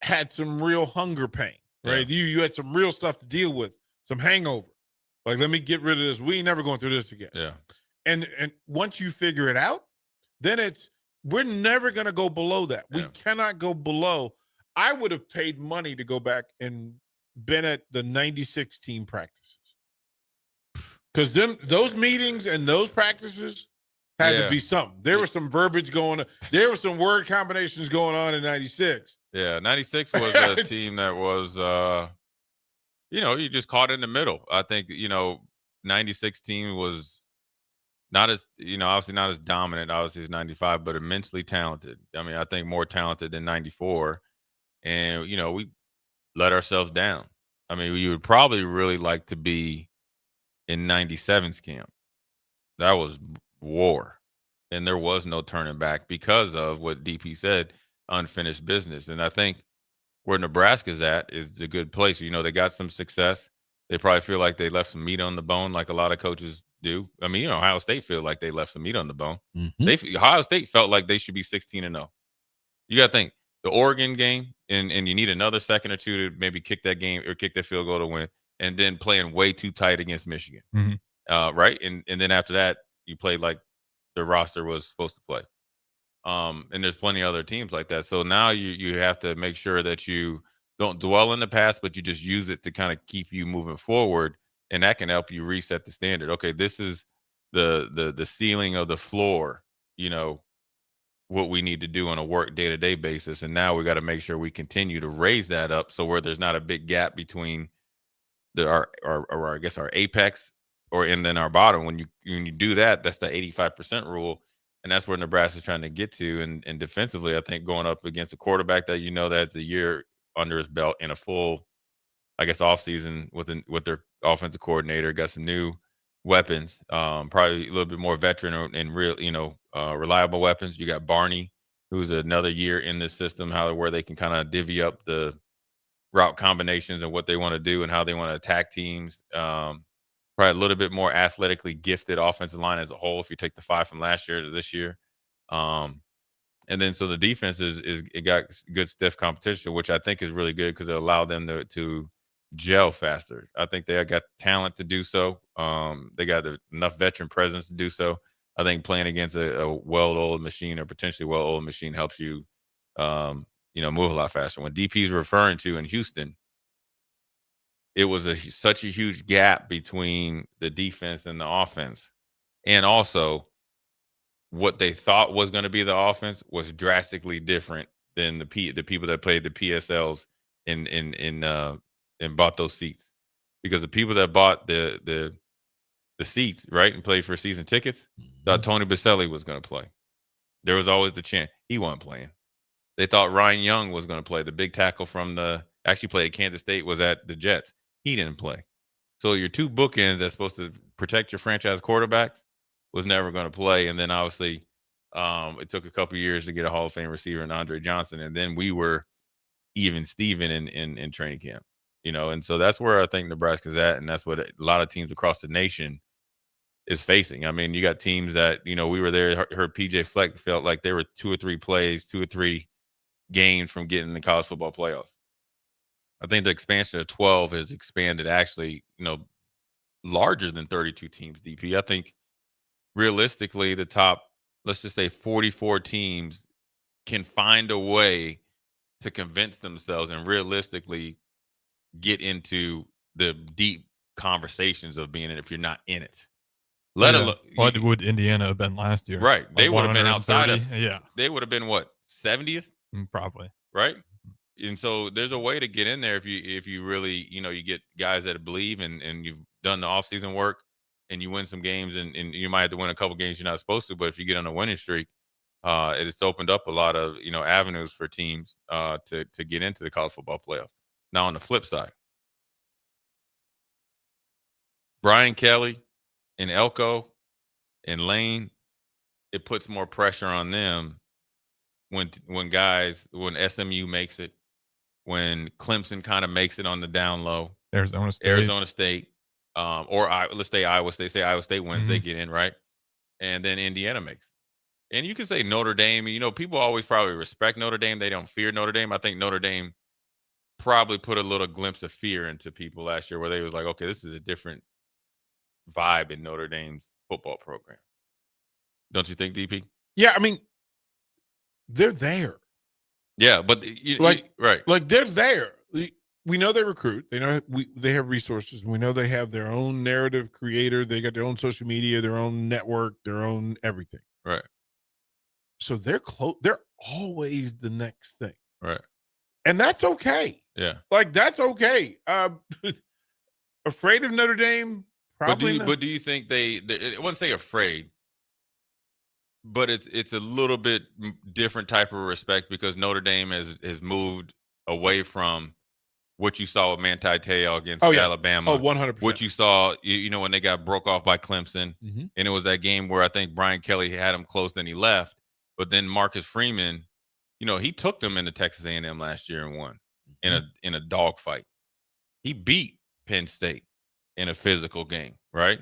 had some real hunger pain, right? Yeah. You had some real stuff to deal with, some hangover. Like, let me get rid of this. We ain't never going through this again. Yeah. And once you figure it out, then we're never going to go below that. We cannot go below. I would have paid money to go back and been at the 96 team practices. Because those meetings and those practices had to be something. There was some verbiage going on. There were some word combinations going on in 96. Yeah, 96 was a team that was, you just caught in the middle. I think, 96 team was not as, obviously not as dominant, obviously, as 95, but immensely talented. I think more talented than 94. And, we let ourselves down. We would probably really like to be in 97's camp. That was war. And there was no turning back because of what DP said, unfinished business. And I think where Nebraska's at is the good place. They got some success. They probably feel like they left some meat on the bone, like a lot of coaches do. Ohio State feel like they left some meat on the bone. Mm-hmm. Ohio State felt like they should be 16-0. You got to think, the Oregon game, and you need another second or two to maybe kick that game or kick that field goal to win, and then playing way too tight against Michigan. Mm-hmm. Right? And then after that, you played like the roster was supposed to play. And there's plenty of other teams like that. So now you have to make sure that you don't dwell in the past, but you just use it to kind of keep you moving forward. And that can help you reset the standard. Okay, this is the ceiling of the floor, what we need to do on a work day-to-day basis. And now we got to make sure we continue to raise that up, so where there's not a big gap between our apex and then our bottom. When you do that, that's the 85% rule. And that's where Nebraska's trying to get to. And defensively, I think going up against a quarterback that that's a year under his belt in a full, offseason with their offensive coordinator, got some new weapons, probably a little bit more veteran and real, reliable weapons. You got Barney, who's another year in this system, where they can kind of divvy up the route combinations and what they want to do and how they want to attack teams. Probably a little bit more athletically gifted offensive line as a whole, if you take the 5 from last year to this year. And then so the defense it got good stiff competition, which I think is really good because it allowed them to gel faster. I think they got talent to do so. They got enough veteran presence to do so. I think playing against a well-oiled machine or potentially well-oiled machine helps you, move a lot faster. When DP is referring to in Houston, it was such a huge gap between the defense and the offense. And also what they thought was going to be the offense was drastically different than the people that played the PSLs and bought those seats. Because the people that bought the seats, right, and played for season tickets, thought Tony Baselli was going to play. there was always the chance he wasn't playing. They thought Ryan Young was going to play. The big tackle from actually played at Kansas State was at the Jets. He didn't play. So your two bookends that's supposed to protect your franchise quarterbacks was never going to play. And then obviously it took a couple years to get a Hall of Fame receiver in Andre Johnson. And then we were even Steven in training camp, and so that's where I think Nebraska's at. And that's what a lot of teams across the nation is facing. I mean, you got teams that, we were there, heard PJ Fleck felt like they were 2 or 3 plays, 2 or 3 games from getting the college football playoff. I think the expansion of 12 has expanded actually, larger than 32 teams, DP. I think realistically the top, let's just say 44 teams can find a way to convince themselves and realistically get into the deep conversations of being in it if you're not in it. Let alone what would Indiana have been last year? Right. They would have been outside of They would have been what, 70th? Probably. Right. And so there's a way to get in there if you really, you get guys that believe and you've done the offseason work and you win some games and you might have to win a couple games you're not supposed to, but if you get on a winning streak, it's opened up a lot of, avenues for teams to get into the college football playoff. Now on the flip side, Brian Kelly and Elko and Lane, it puts more pressure on them when SMU makes it, when Clemson kind of makes it on the down low, Arizona State, or let's say Iowa State. Say Iowa State wins, they get in, right? And then Indiana makes it. And you can say Notre Dame. People always probably respect Notre Dame. They don't fear Notre Dame. I think Notre Dame probably put a little glimpse of fear into people last year where they was like, okay, this is a different vibe in Notre Dame's football program. Don't you think, DP? Yeah, I mean, they're there. Yeah, but right. Like they're there. We know they recruit. They know they have resources. We know they have their own narrative creator. They got their own social media, their own network, their own everything. Right. So they're close. They're always the next thing. Right. And that's okay. Yeah. Like that's okay. Afraid of Notre Dame? Probably not. But do you think they I wouldn't say afraid, but it's a little bit different type of respect because Notre Dame has moved away from what you saw with Manti Te'o against Alabama. Oh, 100%. What you saw, when they got broke off by Clemson, and it was that game where I think Brian Kelly had him close, then he left. But then Marcus Freeman, he took them into Texas A&M last year and won in a dogfight. He beat Penn State in a physical game, right?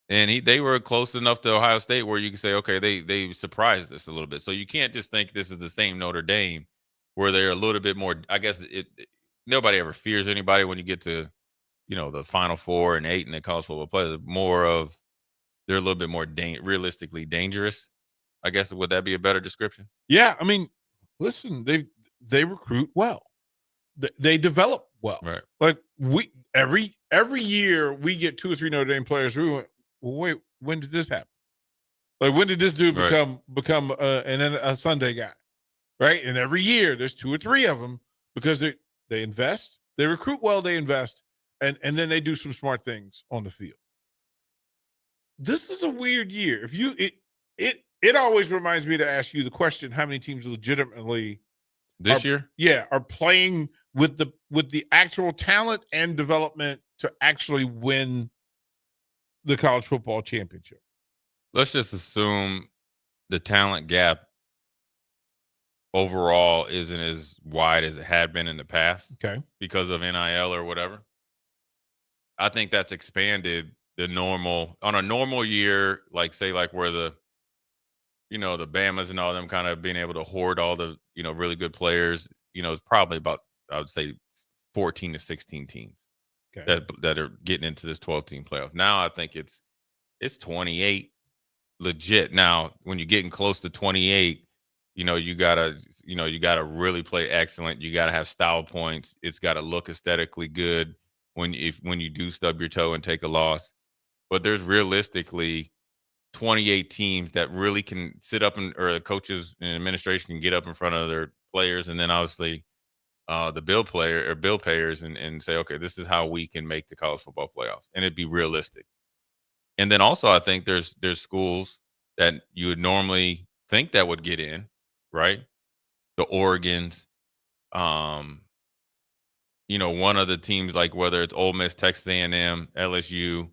And they were close enough to Ohio State where you can say, okay, they surprised us a little bit. So you can't just think this is the same Notre Dame where they're a little bit more. I guess nobody ever fears anybody when you get to, the Final 4 and 8 in the college football play. They're a little bit more realistically dangerous. I guess would that be a better description? Yeah, I mean, listen, they recruit well. They develop well. Right. Like every year we get 2 or 3 Notre Dame players. We went, well, wait, when did this happen? Like when did this dude become a Sunday guy? Right. And every year there's 2 or 3 of them because they invest, they recruit well, they invest, and then they do some smart things on the field. This is a weird year. It always reminds me to ask you the question: how many teams legitimately this year? Yeah, are playing with the actual talent and development to actually win the college football championship. Let's just assume the talent gap overall isn't as wide as it had been in the past. Okay. Because of NIL or whatever. I think that's expanded on a normal year, like say like where the Bamas and all them kind of being able to hoard all the, really good players, it's probably about, I would say 14 to 16 teams that are getting into this 12-team playoff. Now I think it's 28 legit. Now, when you're getting close to 28, you gotta really play excellent. You gotta have style points. It's gotta look aesthetically good when you do stub your toe and take a loss. But there's realistically 28 teams that really can sit up or the coaches and administration can get up in front of their players, and then obviously the bill payers and say, okay, this is how we can make the college football playoffs, and it'd be realistic. And then also I think there's schools that you would normally think that would get in, right? The Oregons, one of the teams, like whether it's Ole Miss, Texas A&M, LSU,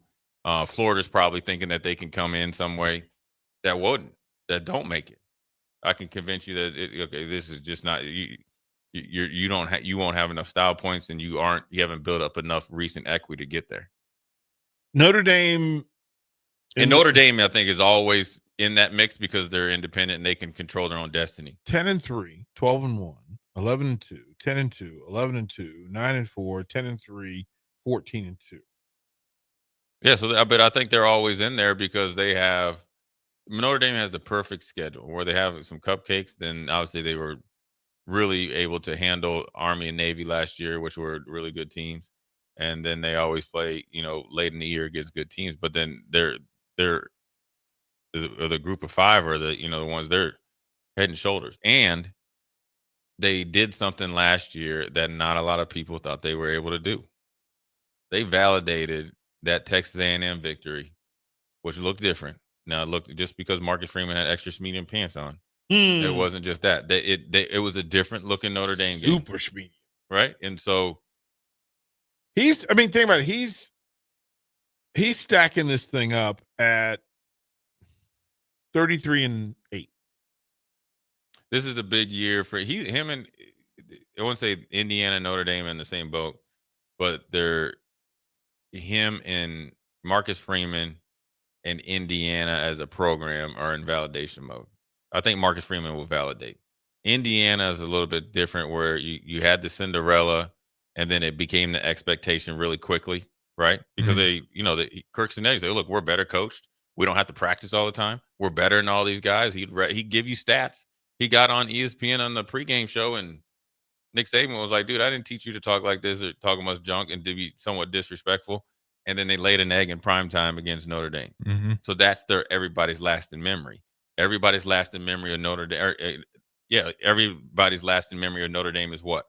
Florida's probably thinking that they can come in some way that don't make it. I can convince you that this is just not you. You won't have enough style points, and you haven't built up enough recent equity to get there. Notre Dame, Notre Dame, I think, is always in that mix because they're independent and they can control their own destiny. 10-3, 12-1, 11-2, 10-2, 11-2, 9-4, 10-3, 14-2. Yeah, but I think they're always in there because Notre Dame has the perfect schedule where they have some cupcakes. Then obviously they were really able to handle Army and Navy last year, which were really good teams. And then they always play, late in the year against good teams. But then they're the group of five are the ones they're head and shoulders. And they did something last year that not a lot of people thought they were able to do. They validated that Texas A&M victory, which looked different. Now, look, just because Marcus Freeman had extra medium pants on, it wasn't just that. It was a different looking Notre Dame game. Super medium. Right? And so think about it. He's stacking this thing up at 33-8. This is a big year for him, and I wouldn't say Indiana and Notre Dame in the same boat, but him and Marcus Freeman and Indiana as a program are in validation mode. I think Marcus Freeman will validate. Indiana is a little bit different where you had the Cinderella and then it became the expectation really quickly, right? Because Kirk Cinetti said, look, we're better coached. We don't have to practice all the time. We're better than all these guys. He'd give you stats. He got on ESPN on the pregame show and Nick Saban was like, dude, I didn't teach you to talk like this or talk much junk and to be somewhat disrespectful. And then they laid an egg in prime time against Notre Dame. Mm-hmm. So that's everybody's lasting memory. Everybody's lasting memory of Notre Dame. Everybody's lasting memory of Notre Dame is what?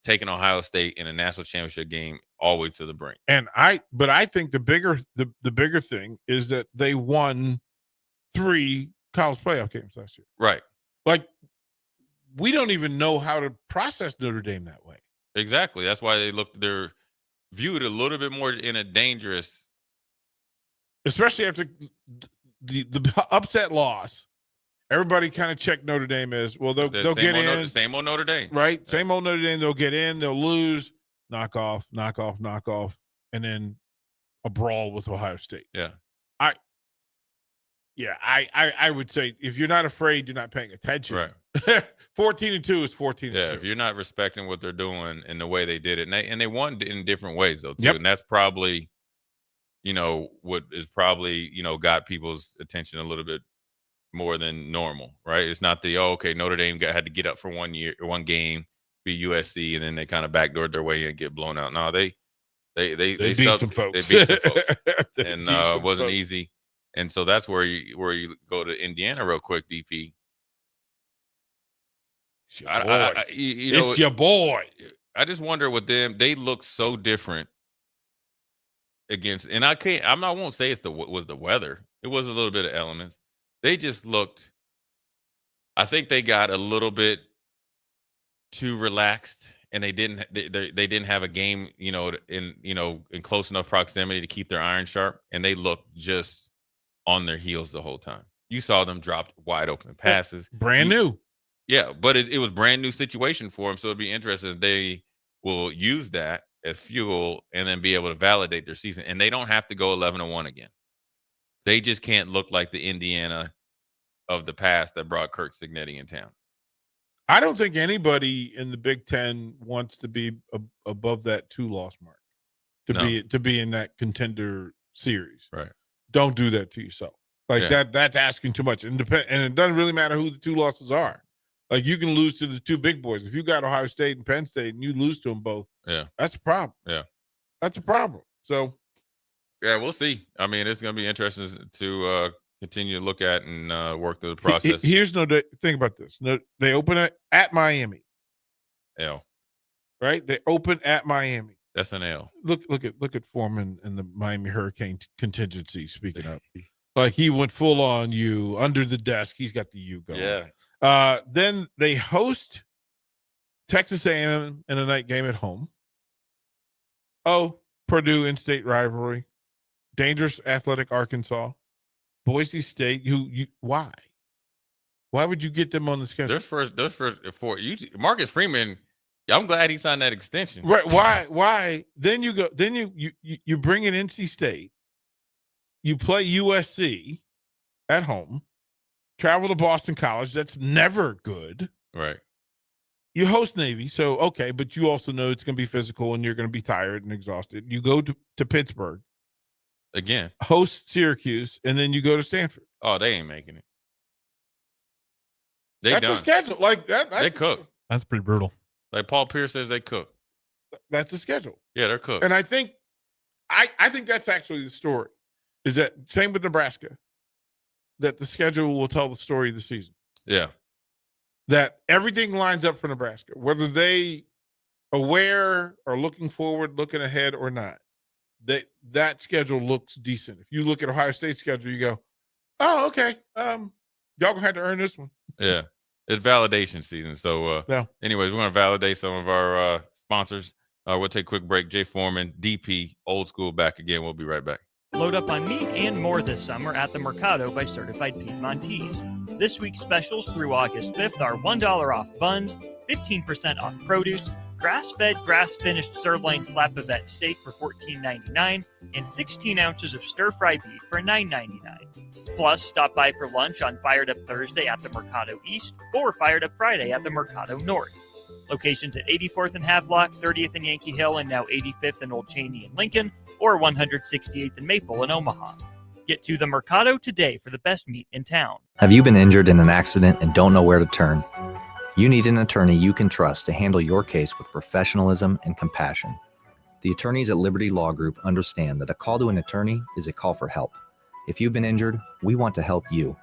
Taking Ohio State in a national championship game all the way to the brink. And I think the bigger thing is that they won 3 college playoff games last year. Right. Like, we don't even know how to process Notre Dame that way. Exactly. That's why they're viewed a little bit more in a dangerous, especially after the upset loss. Everybody kind of checked Notre Dame as well. They'll get in. Same old Notre Dame, right? Yeah. Same old Notre Dame. They'll get in. They'll lose. Knock off, and then a brawl with Ohio State. Yeah. I would say if you're not afraid, you're not paying attention. Right. 14-2 is 14-2. Yeah, if you're not respecting what they're doing and the way they did it, and they won in different ways though too, yep. And that's probably, what is probably got people's attention a little bit more than normal, right? It's not Notre Dame had to get up for 1 game, be USC, and then they kind of backdoored their way in and get blown out. No, they beat some folks. They beat some folks, and it wasn't easy. And so that's where you go to Indiana real quick, DP. It's your boy. I just wonder with them, they look so different against, and I won't say was the weather. It was a little bit of elements. They just looked, I think they got a little bit too relaxed, and they didn't have a game, in close enough proximity to keep their iron sharp, and they looked just on their heels the whole time. You saw them drop wide open passes. Brand new. Yeah, but it was brand new situation for them. So it'd be interesting if they will use that as fuel and then be able to validate their season. And they don't have to go 11-1 again. They just can't look like the Indiana of the past that brought Kirk Cignetti in town. I don't think anybody in the Big Ten wants to be above that 2-loss mark to be in that contender series. Right. Don't do that to yourself. That's asking too much. And it doesn't really matter who the 2 losses are. Like, you can lose to the 2 big boys. If you got Ohio State and Penn State and you lose to them both, that's a problem. Yeah. That's a problem. So, yeah, we'll see. I mean, it's going to be interesting to continue to look at and work through the process. Here's think about this. They open at Miami. L. Right? They open at Miami. That's an L. Look at Foreman and the Miami Hurricane contingency. Speaking of, Like he went full on you under the desk. He's got the U going. Yeah. Then they host Texas A&M in a night game at home. Oh, Purdue in-state rivalry. Dangerous athletic Arkansas. Boise State. Why? Why would you get them on the schedule? Those first for you, Marcus Freeman. I'm glad he signed that extension. Right? Why? Then you go. Then you bring in NC State. You play USC at home. Travel to Boston College. That's never good. Right. You host Navy, so okay, but you also know it's going to be physical and you're going to be tired and exhausted. You go to Pittsburgh again, host Syracuse, and then you go to Stanford. Oh, they ain't making it. That's a schedule. Like that. They cook. That's pretty brutal. Like Paul Pierce says, they cook. That's the schedule. Yeah, they're cooked. And I think that's actually the story. Is that same with Nebraska? That the schedule will tell the story of the season. Yeah. That everything lines up for Nebraska, whether they aware or looking forward, looking ahead or not. That schedule looks decent. If you look at Ohio State's schedule, you go, "Oh, okay. Y'all gonna have to earn this one." Yeah, it's validation season. So, anyways, we're gonna validate some of our sponsors. We'll take a quick break. Jay Foreman, DP, Old School, back again. We'll be right back. Load up on meat and more this summer at the Mercado by Certified Piedmontese. This week's specials through August 5th are $1 off buns, 15% off produce, grass-fed, grass-finished sirloin flat-bavette steak for $14.99, and 16 ounces of stir-fry beef for $9.99. Plus, stop by for lunch on Fired Up Thursday at the Mercado East or Fired Up Friday at the Mercado North. Locations at 84th and Havelock, 30th and Yankee Hill, and now 85th and Old Cheney in Lincoln, or 168th and Maple in Omaha. Get to the Mercado today for the best meat in town. Have you been injured in an accident and don't know where to turn? You need an attorney you can trust to handle your case with professionalism and compassion. The attorneys at Liberty Law Group understand that a call to an attorney is a call for help. If you've been injured, we want to help you.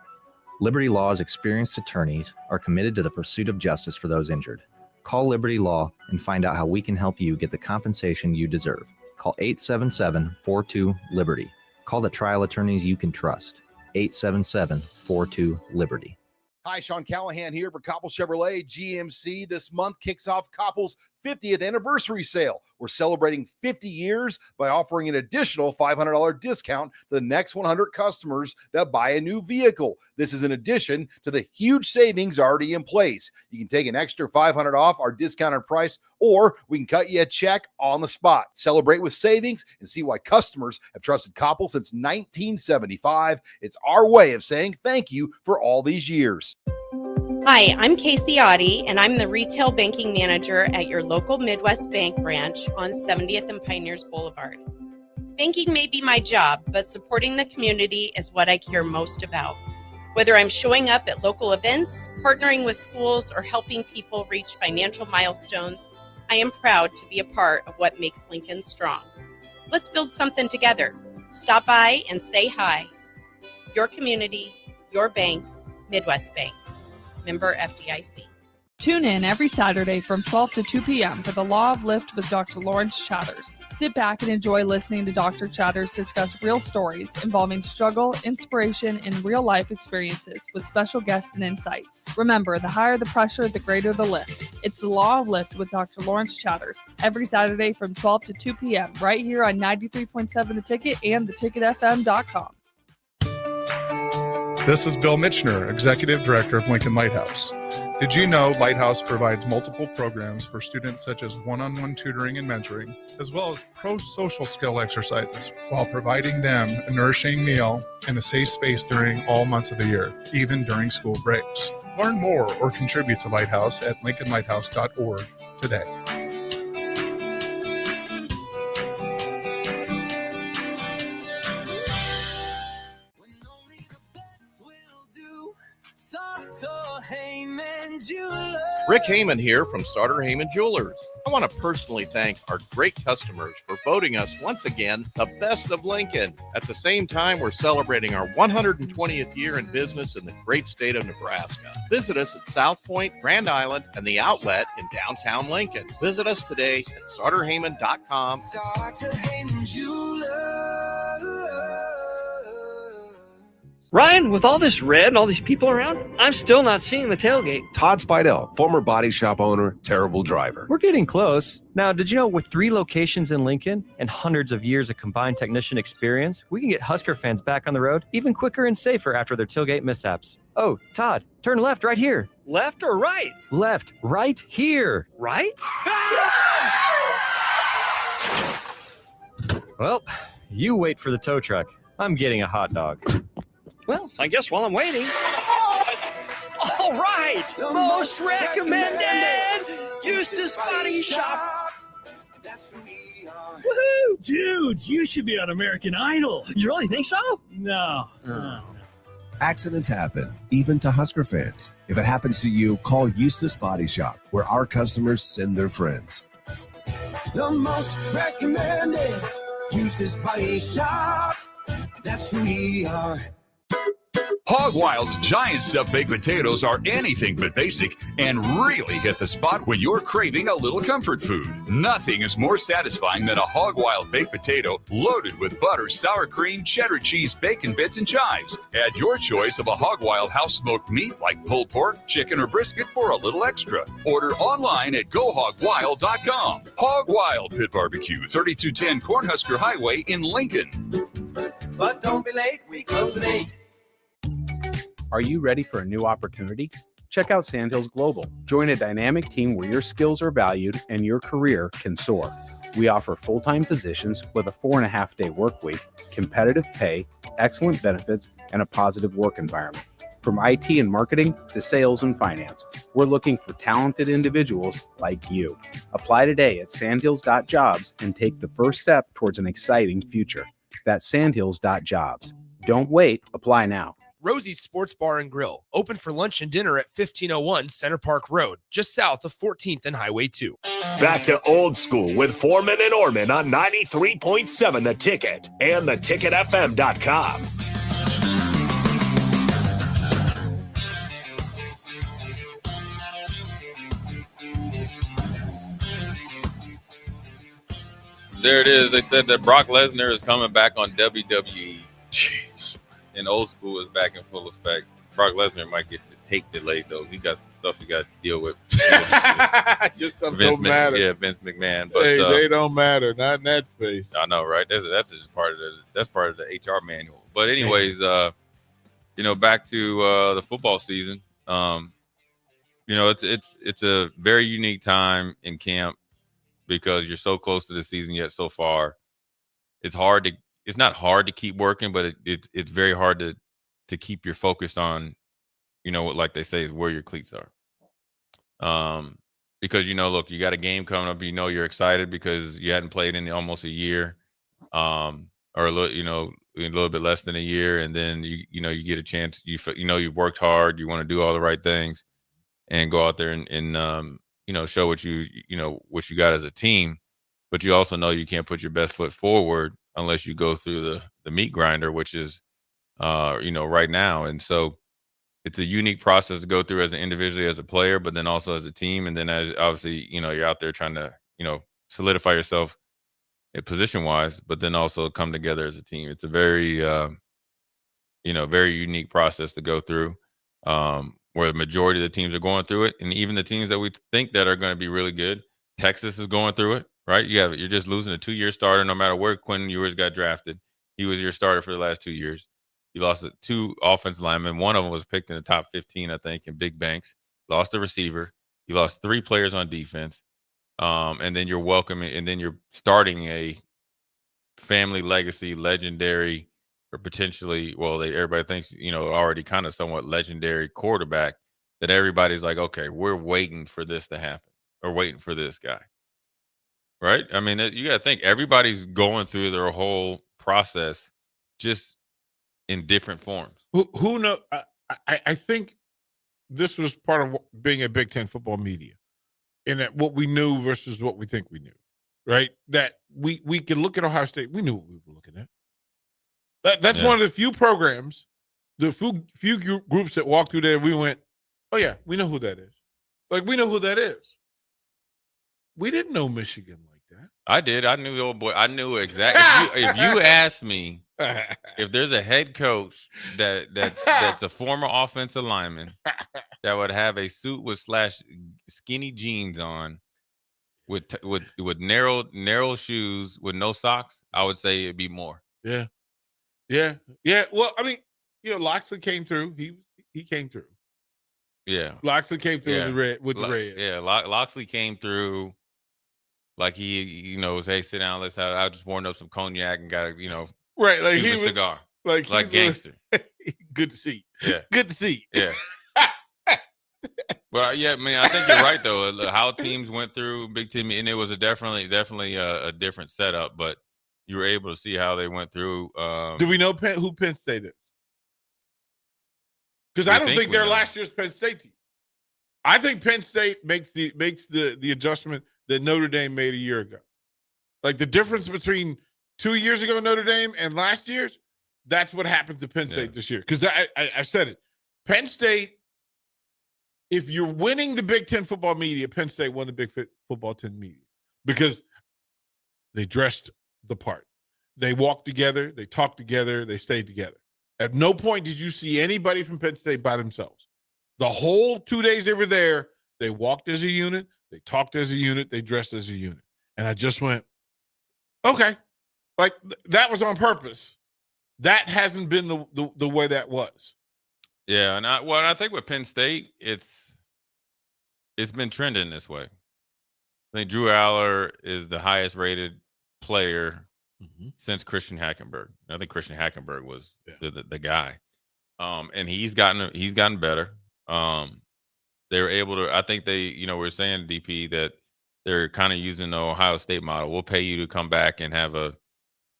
Liberty Law's experienced attorneys are committed to the pursuit of justice for those injured. Call Liberty Law and find out how we can help you get the compensation you deserve. Call 877-42-LIBERTY. Call the trial attorneys you can trust. 877-42-LIBERTY. Hi, Sean Callahan here for Koppel Chevrolet GMC. This month kicks off Koppel's 50th anniversary sale. We're celebrating 50 years by offering an additional $500 discount to the next 100 customers that buy a new vehicle. This is in addition to the huge savings already in place. You can take an extra $500 off our discounted price, or we can cut you a check on the spot. Celebrate with savings and see why customers have trusted Koppel since 1975. It's our way of saying thank you for all these years. Hi, I'm Casey Oddie, and I'm the Retail Banking Manager at your local Midwest Bank branch on 70th and Pioneers Boulevard. Banking may be my job, but supporting the community is what I care most about. Whether I'm showing up at local events, partnering with schools, or helping people reach financial milestones, I am proud to be a part of what makes Lincoln strong. Let's build something together. Stop by and say hi. Your community, your bank, Midwest Bank. Member FDIC. Tune in every Saturday from 12 to 2 p.m. for the Law of Lift with Dr. Lawrence Chatters. Sit back and enjoy listening to Dr. Chatters discuss real stories involving struggle, inspiration, and real-life experiences with special guests and insights. Remember, the higher the pressure, the greater the lift. It's the Law of Lift with Dr. Lawrence Chatters every Saturday from 12 to 2 p.m. right here on 93.7 The Ticket and theticketfm.com. This is Bill Mitchner, Executive Director of Lincoln Lighthouse. Did you know Lighthouse provides multiple programs for students such as one-on-one tutoring and mentoring, as well as pro-social skill exercises, while providing them a nourishing meal and a safe space during all months of the year, even during school breaks? Learn more or contribute to Lighthouse at lincolnlighthouse.org today. Rick Heyman here from Starter Heyman Jewelers. I want to personally thank our great customers for voting us once again the best of Lincoln. At the same time, we're celebrating our 120th year in business in the great state of Nebraska. Visit us at South Point, Grand Island, and the Outlet in downtown Lincoln. Visit us today at starterheyman.com. Ryan, with all this red and all these people around, I'm still not seeing the tailgate. Todd Spidell, former body shop owner, terrible driver. We're getting close. Now, did you know with 3 locations in Lincoln and hundreds of years of combined technician experience, we can get Husker fans back on the road even quicker and safer after their tailgate mishaps? Oh, Todd, turn left right here. Left or right? Left, right here. Right? Well, you wait for the tow truck. I'm getting a hot dog. Well, I guess while I'm waiting. All right! Most recommended! Eustace Body Shop! Woohoo! Dude, you should be on American Idol. You really think so? No. Accidents happen, even to Husker fans. If it happens to you, call Eustace Body Shop, where our customers send their friends. The most recommended Eustace Body Shop. That's who we are. Hog Wild's giant stuffed baked potatoes are anything but basic and really hit the spot when you're craving a little comfort food. Nothing is more satisfying than a Hog Wild baked potato loaded with butter, sour cream, cheddar cheese, bacon bits, and chives. Add your choice of a Hog Wild house smoked meat like pulled pork, chicken, or brisket for a little extra. Order online at GoHogWild.com. Hog Wild Pit Barbecue, 3210 Cornhusker Highway in Lincoln. But don't be late, we close at 8. Are you ready for a new opportunity? Check out Sandhills Global. Join a dynamic team where your skills are valued and your career can soar. We offer full-time positions with a 4.5-day work week, competitive pay, excellent benefits, and a positive work environment. From IT and marketing to sales and finance, we're looking for talented individuals like you. Apply today at sandhills.jobs and take the first step towards an exciting future. That's sandhills.jobs. Don't wait, apply now. Rosie's Sports Bar and Grill, open for lunch and dinner at 1501 Center Park Road, just south of 14th and Highway 2. Back to old school with Foreman and Orman on 93.7 The Ticket and theticketfm.com. There it is. They said that Brock Lesnar is coming back on WWE. Jeez. And old school is back in full effect. Brock Lesnar might get the tape delayed, though. He got some stuff he got to deal with. Your stuff don't matter. Yeah, Vince McMahon. But hey, they don't matter. Not in that space. I know, right? That's just part of the HR manual. But anyways, back to the football season. It's a very unique time in camp because you're so close to the season yet so far. It's not hard to keep working, but it's very hard to keep your focus on, like they say, is where your cleats are. Because, look, you got a game coming up, you're excited because you hadn't played in almost a year, or a little bit less than a year. And then, you get a chance, you've worked hard, you want to do all the right things and go out there and show what you got as a team. But you also know you can't put your best foot forward unless you go through the meat grinder, which is, right now. And so it's a unique process to go through as an individual, as a player, but then also as a team. And then as obviously, you're out there trying to, solidify yourself position wise, but then also come together as a team. It's a very, very unique process to go through, where the majority of the teams are going through it. And even the teams that we think that are going to be really good, Texas is going through it. Right? You're just losing a 2-year starter no matter where Quinn Ewers got drafted. He was your starter for the last 2 years. You lost 2 offensive linemen. One of them was picked in the top 15, I think, in Big Banks. Lost a receiver. You lost 3 players on defense. And then you're starting a family legacy, legendary, or potentially, everybody thinks, already kind of somewhat legendary quarterback that everybody's like, okay, we're waiting for this to happen or waiting for this guy. Right? I mean, you got to think everybody's going through their whole process just in different forms. Who knows? I think this was part of being a Big Ten football media, in that what we knew versus what we think we knew, right? That we could look at Ohio State. We knew what we were looking at. That's one of the few programs, the few groups that walked through there, we went, oh, yeah, we know who that is. Like, we know who that is. We didn't know Michigan like that. I did. I knew the old boy. I knew exactly. If you asked me if there's a head coach that's a former offensive lineman that would have a suit with skinny jeans on with narrow shoes with no socks, I would say it'd be Moore. Yeah. Well, I mean, Loxley came through. He came through. Yeah, Loxley came through with the red. Yeah, Loxley came through like he was, hey, sit down, I just warmed up some cognac and got right, like he was a cigar, like gangster. Good to see. Yeah, good to see. Yeah. Well, yeah, man, I think you're right though. How teams went through Big Ten, and it was definitely a different setup, but you were able to see how they went through. Do we know who Penn State is? Because I don't think they're last year's Penn State team. I think Penn State makes the adjustment that Notre Dame made a year ago. Like the difference between 2 years ago Notre Dame and last year's, that's what happens to Penn State this year. Because I said it. Penn State, if you're winning the Big Ten football media, Penn State won the Big Football 10 media because they dressed the part. They walked together. They talked together. They stayed together. At no point did you see anybody from Penn State by themselves. The whole 2 days they were there, they walked as a unit. They talked as a unit. They dressed as a unit. And I just went, okay. Like that was on purpose. That hasn't been the way that was. Yeah, and I think with Penn State, it's been trending this way. I think Drew Aller is the highest rated player since Christian Hackenberg. I think Christian Hackenberg was the guy, and he's gotten better. They were able to. I think they, we're saying DP that they're kind of using the Ohio State model. We'll pay you to come back and have a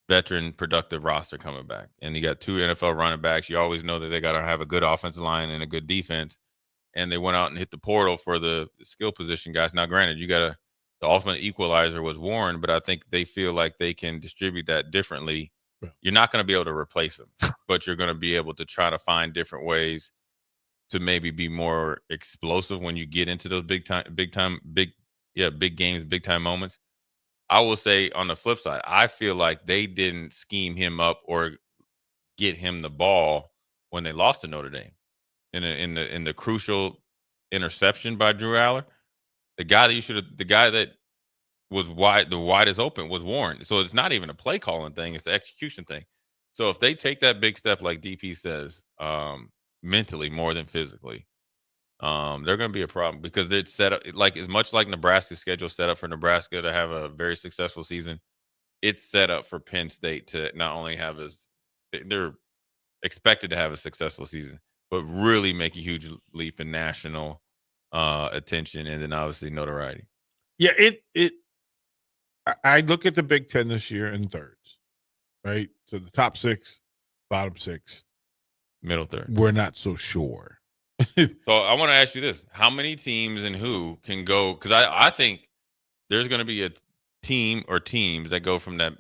veteran productive roster coming back, and you got 2 NFL running backs. You always know that they got to have a good offensive line and a good defense, and they went out and hit the portal for the skill position guys. Now granted, the ultimate equalizer was Warren, but I think they feel like they can distribute that differently. You're not going to be able to replace them, but you're going to be able to try to find different ways to maybe be more explosive when you get into those big games, big time moments. I will say on the flip side, I feel like they didn't scheme him up or get him the ball when they lost to Notre Dame in the crucial interception by Drew Aller. The guy that was the widest open was Warren. So it's not even a play calling thing; it's the execution thing. So if they take that big step, like DP says, mentally more than physically, they're going to be a problem because it's set up like as much like Nebraska's schedule set up for Nebraska to have a very successful season. It's set up for Penn State to not only have they're expected to have a successful season, but really make a huge leap in national attention and then obviously notoriety. Yeah, I look at the Big Ten this year in thirds, right? So the top 6, bottom 6, middle third. We're not so sure. So I want to ask you this: how many teams and who can go? Because I think there's going to be a team or teams that go from that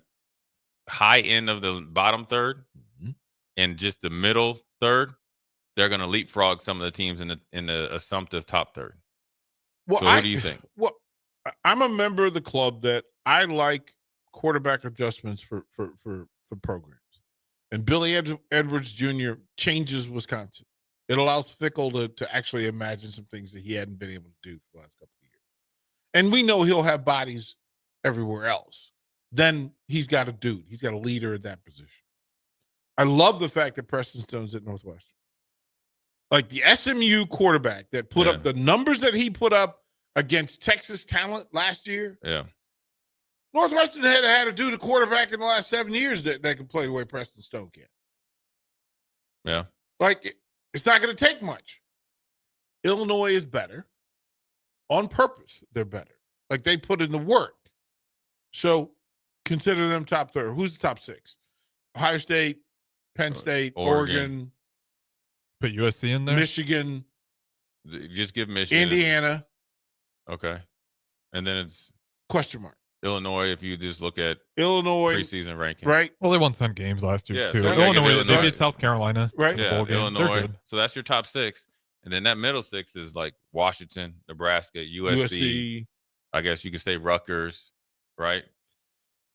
high end of the bottom third and just the middle third. They're going to leapfrog some of the teams in the assumptive top third. Well, so what do you think? Well, I'm a member of the club that I like quarterback adjustments for programs, and Billy Edwards Jr. changes Wisconsin. It allows Fickle to actually imagine some things that he hadn't been able to do for the last couple of years. And we know he'll have bodies everywhere else. Then he's got a dude. He's got a leader at that position. I love the fact that Preston Stone's at Northwestern. Like the SMU quarterback that put up the numbers that he put up against Texas talent last year. Yeah. Northwestern had to do the quarterback in the last 7 years that can play the way Preston Stone can. Yeah. Like it's not going to take much. Illinois is better. On purpose, they're better. Like they put in the work. So consider them top third. Who's the top 6? Ohio State, Penn State, Oregon. Put USC in there? Michigan. Just give Michigan. Indiana. Okay. And then it's question mark. Illinois, if you just look at Illinois preseason ranking. Right. Well, they won 10 games last year, too. So Illinois, they beat South Carolina. Right. Yeah, Illinois. So that's your top 6. And then that middle 6 is like Washington, Nebraska, USC. I guess you could say Rutgers, right?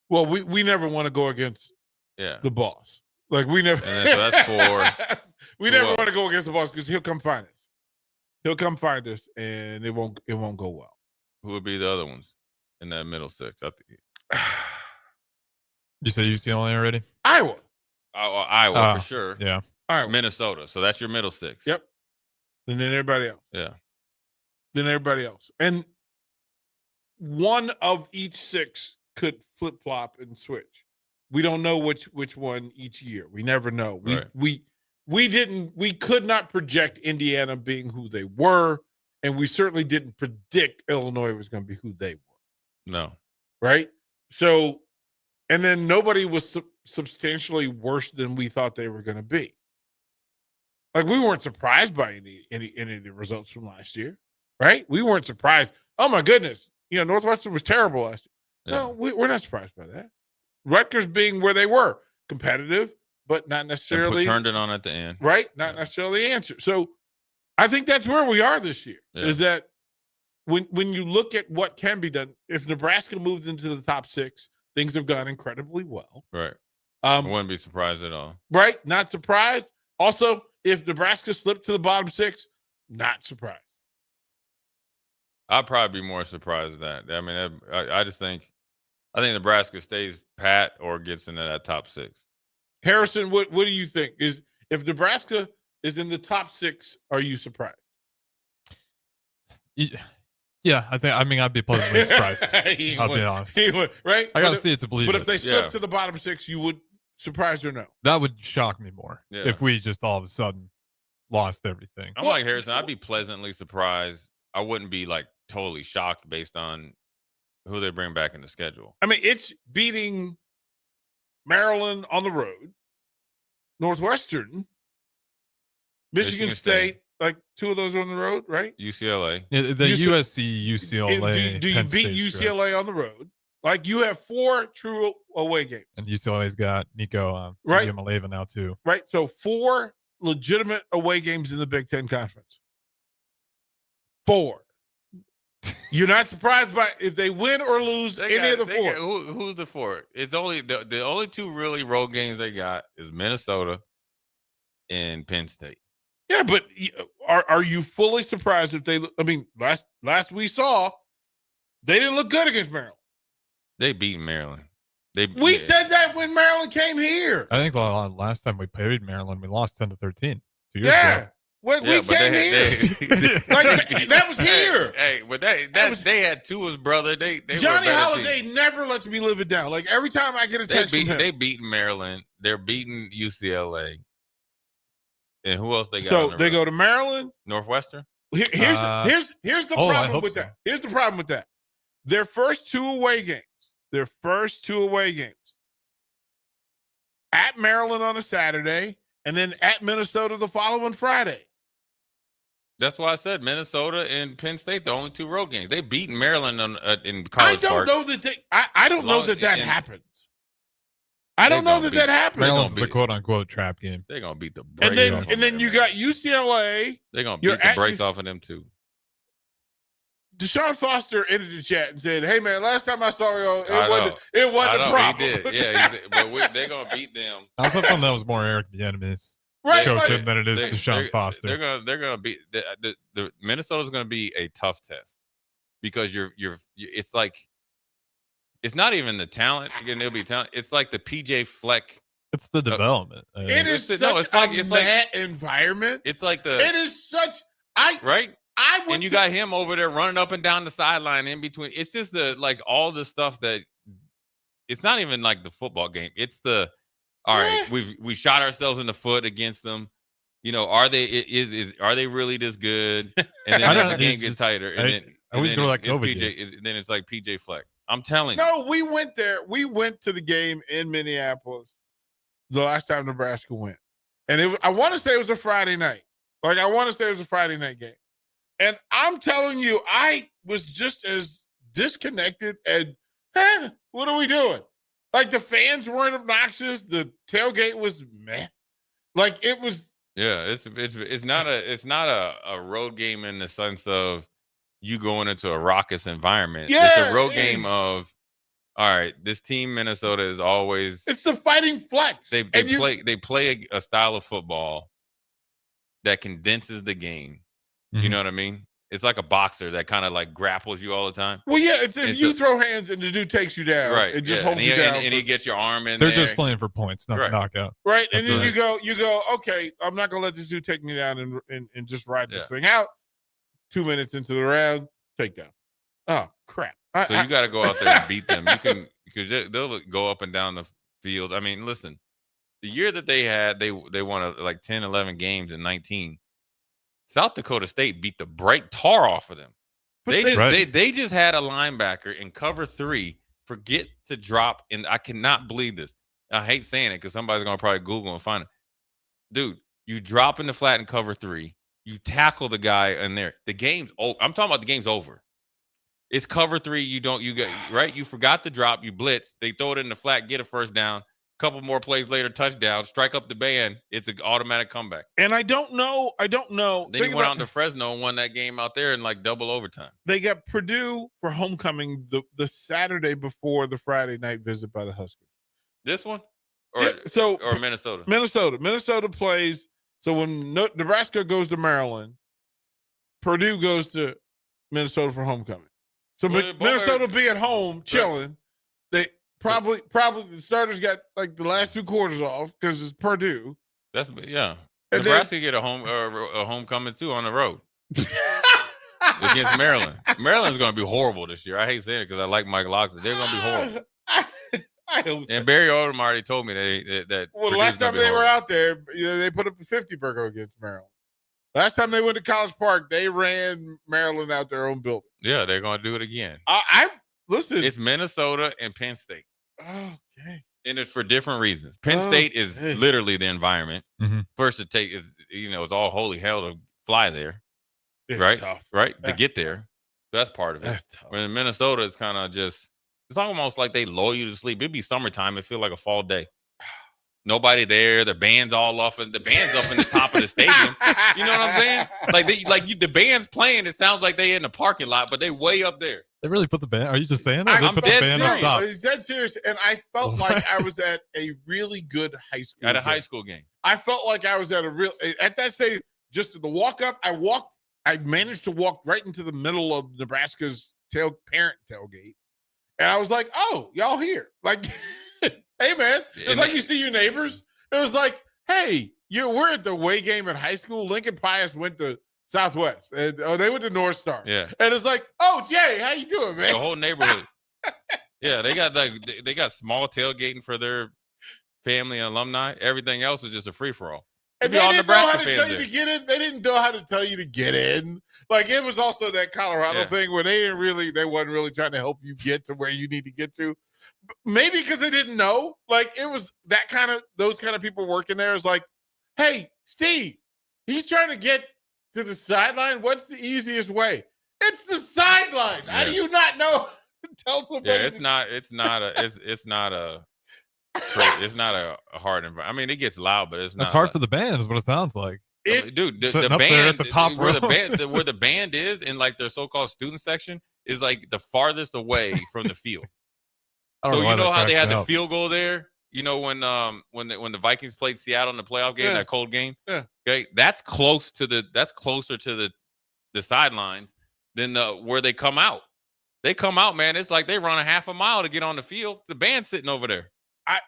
Well, we never want to go against the boss. Like we never. And then, so that's 4. We never want to go against the Boston because he'll come find us. He'll come find us, and it won't go well. Who would be the other ones in that middle 6? I think. You say UCLA already? Iowa. Iowa for sure. Yeah. Iowa. Minnesota. So that's your middle 6. Yep. And then everybody else. Yeah. Then everybody else. And one of each 6 could flip flop and switch. We don't know which one each year. We never know. We could not project Indiana being who they were, and we certainly didn't predict Illinois was going to be who they were. No. Right? So, and then nobody was substantially worse than we thought they were going to be. Like we weren't surprised by any of the results from last year, right? We weren't surprised. Oh my goodness, Northwestern was terrible last year. Yeah. No, we're not surprised by that. Rutgers being where they were, competitive, but not necessarily turned it on at the end, right? Not necessarily the answer. So, I think that's where we are this year. Yeah. Is that when you look at what can be done, if Nebraska moves into the top 6, things have gone incredibly well. Right. I wouldn't be surprised at all. Right? Not surprised. Also, if Nebraska slipped to the bottom 6, not surprised. I'd probably be more surprised at that. I mean, I think Nebraska stays pat or gets into that top 6. Harrison, what do you think? Is if Nebraska is in the top 6, are you surprised? Yeah, I'd be pleasantly surprised. I'll be honest. Right? I got to see it to believe it. But if they slip to the bottom 6, you would surprised or no? That would shock me more Yeah. if we just all of a sudden lost everything. I'm like Harrison. I'd be pleasantly surprised. I wouldn't be like totally shocked based on who they bring back in the schedule. I mean, it's beating Maryland on the road, Northwestern, Michigan State. Like 2 of those are on the road, right? UCLA. Yeah, the USC, UCLA. Do you Penn beat State UCLA on the road? Like you have 4 true away games. And UCLA's got Nico Right. Maleva now too. Right. So 4 legitimate away games in the Big Ten Conference. 4. You're not surprised by if they win or lose any of the 4. Who's the 4? It's only the only 2 really road games they got is Minnesota and Penn State. Yeah, but are you fully surprised if they? I mean, last we saw, they didn't look good against Maryland. They beat Maryland. We said that when Maryland came here. I think the last time we played Maryland, we lost 10-13. 2 years Yeah. ago. When we came here. That was here. Hey, but they had Tua's brother. They Johnny were a better Holiday team. never lets me live it down. Like every time I get a text from him. They beaten Maryland. They're beating UCLA. And who else they got? So they go to Maryland. Northwestern. Here's the problem with that. Here's the problem with that. Their first 2 away games. At Maryland on a Saturday, and then at Minnesota the following Friday. That's why I said Minnesota and Penn State, the only 2 road games. They beat Maryland in College Park. I don't know that happens. I don't know that happens. Maryland's the quote unquote trap game. They're gonna beat the brakes And then off and then you got UCLA. They're gonna beat the brakes off of them too. Deshaun Foster entered the chat and said, "Hey man, last time I saw you, it wasn't a problem." He did, yeah. But they're gonna beat them. I was hoping that was more Eric Bieniemy's coach him than it is Deshaun Foster. They're gonna beat the Minnesota's gonna be a tough test because it's like it's not even the talent. Again, it'll be talent. It's like the PJ Fleck. It's the development. It is such a environment. It's like it is such right. And you got him over there running up and down the sideline in between. It's just all the stuff that it's not even like the football game. It's all right. We shot ourselves in the foot against them. Are they really this good? And then the game gets tighter. And then it's like PJ Fleck. I'm telling you. No, we went there. We went to the game in Minneapolis the last time Nebraska went. And I want to say it was a Friday night. Like, I want to say it was a Friday night game. And I'm telling you, I was just as disconnected and, what are we doing? Like, the fans weren't obnoxious. The tailgate was meh. Like, it was. Yeah, it's not a road game in the sense of you going into a raucous environment. Yeah, it's a road game of, all right, this team Minnesota is always it's the fighting flex. They play a style of football that condenses the game. You know what I mean? It's like a boxer that kind of like grapples you all the time. Well, yeah, it's if you throw hands and the dude takes you down, right? It just holds you down, and he gets your arm in. They're there. just playing for points, not for knockout. Right, and That's then right. you go, okay, I'm not gonna let this dude take me down and just ride this thing out. 2 minutes into the round, takedown. Oh crap! So you got to go out there and beat them. You can because they'll go up and down the field. I mean, listen, the year that they had, they won like 10, 11 games in 19. South Dakota State beat the bright tar off of them. They just had a linebacker in cover 3 forget to drop, and I cannot believe this. I hate saying it because somebody's gonna probably Google and find it. Dude, you drop in the flat in cover 3, you tackle the guy in there. The game's over. I'm talking about the game's over. It's cover 3. You get right. You forgot to drop. You blitz. They throw it in the flat, get a first down. Couple more plays later, touchdown. Strike up the band. It's an automatic comeback. And I don't know. Then he went out to Fresno and won that game out there in like double overtime. They got Purdue for homecoming the Saturday before the Friday night visit by the Huskers. This one, or Minnesota. Minnesota plays. So when Nebraska goes to Maryland, Purdue goes to Minnesota for homecoming. So Minnesota will be at home chilling. They probably the starters got like the last 2 quarters off because it's Purdue. That's And Nebraska get a homecoming too on the road against Maryland. Maryland's going to be horrible this year. I hate saying it because I like Mike Locksley. They're going to be horrible. I hope and Barry Odom already told me that. Well, the last time they were out there, they put up the 50 burger against Maryland. Last time they went to College Park, they ran Maryland out their own building. Yeah, they're going to do it again. Listen. It's Minnesota and Penn State. Okay. And it's for different reasons. Penn State is literally the environment. First to take is it's all holy hell to fly there. It's right? tough. Right? To get there. That's part of it. That's tough. When in Minnesota, it's kind of just it's almost like they lull you to sleep. It'd be summertime, it feel like a fall day. Nobody there. The band's all off, and the band's up in the top of the stadium. You know what I'm saying? The band's playing. It sounds like they in the parking lot, but they way up there. They really put the band. Are you just saying that? They I'm put dead the band serious. up top. He's dead serious, and I felt like I was at a really good high school. High school game. I felt like I was at that stadium. Just the walk up, I managed to walk right into the middle of Nebraska's parent tailgate, and I was like, "Oh, y'all here?" Like. Hey man, it's like you see your neighbors. It was like, hey, we're at the away game at high school. Lincoln Pius went to Southwest, and they went to North Star. Yeah, and it's like, oh Jay, how you doing, man? The whole neighborhood. Yeah, they got small tailgating for their family and alumni. Everything else is just a free for all. And they didn't know how to tell you to get in. They didn't know how to tell you to get in. Like it was also that Colorado thing where they wasn't really trying to help you get to where you need to get to. Maybe because they didn't know. Like it was those kind of people working there is like, hey, Steve, he's trying to get to the sideline. What's the easiest way? It's the sideline. Yeah. How do you not know? Tell somebody. Yeah, it's not a hard environment. I mean, it gets loud, but it's not. It's hard for the band, is what it sounds like. Dude, the Sitting up band there at the top where row. where the band is in like their so-called student section is like the farthest away from the field. So you know how they had the field goal there? You know when the Vikings played Seattle in the playoff game, that cold game? Yeah. Okay. That's closer to the sidelines than where they come out. They come out, man. It's like they run a half a mile to get on the field. The band's sitting over there. I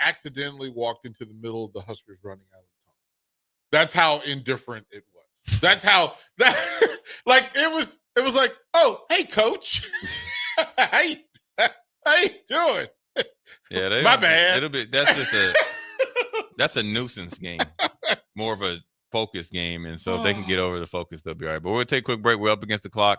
accidentally walked into the middle of the Huskers running out of the tunnel. That's how indifferent it was. That's how like it was like, oh, hey coach. How you doing? Yeah, my bad. That's a nuisance game. More of a focus game. And so if they can get over the focus, they'll be all right. But we'll take a quick break. We're up against the clock.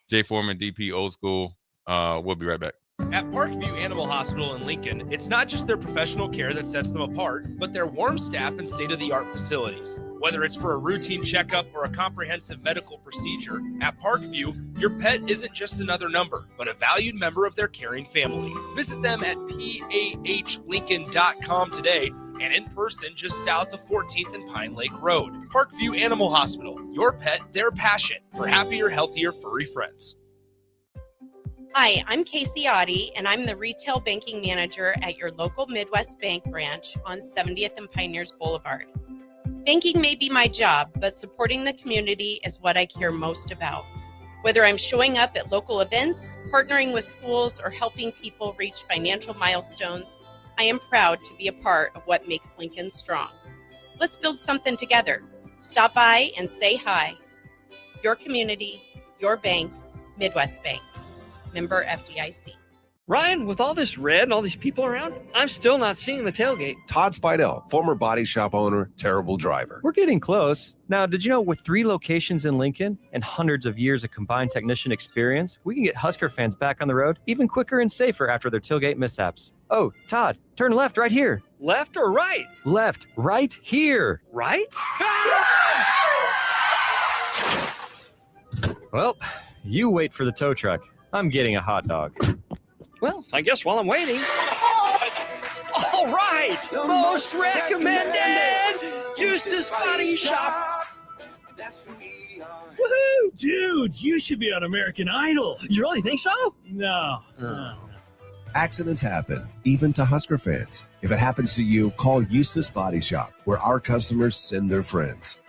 Jay Foreman, DP, old school. We'll be right back. At Parkview Animal Hospital in Lincoln, it's not just their professional care that sets them apart, but their warm staff and state-of-the-art facilities. Whether it's for a routine checkup or a comprehensive medical procedure, at Parkview, your pet isn't just another number, but a valued member of their caring family. Visit them at pahlincoln.com today and in person just south of 14th and Pine Lake Road. Parkview Animal Hospital, your pet, their passion for happier, healthier, furry friends. Hi, I'm Casey Oddie, and I'm the retail banking manager at your local Midwest Bank branch on 70th and Pioneers Boulevard. Banking may be my job, but supporting the community is what I care most about. Whether I'm showing up at local events, partnering with schools, or helping people reach financial milestones, I am proud to be a part of what makes Lincoln strong. Let's build something together. Stop by and say hi. Your community, your bank, Midwest Bank. Member FDIC. Ryan, with all this red and all these people around, I'm still not seeing the tailgate. Todd Spidell, former body shop owner, terrible driver. We're getting close. Now, did you know with 3 locations in Lincoln and hundreds of years of combined technician experience, we can get Husker fans back on the road even quicker and safer after their tailgate mishaps? Oh, Todd, turn left right here. Left or right? Left, right here. Right? Well, you wait for the tow truck. I'm getting a hot dog. Well, I guess while I'm waiting. All right! Most recommended! Eustace Body Shop! Woohoo! Dude, you should be on American Idol. You really think so? No. Accidents happen, even to Husker fans. If it happens to you, call Eustace Body Shop, where our customers send their friends.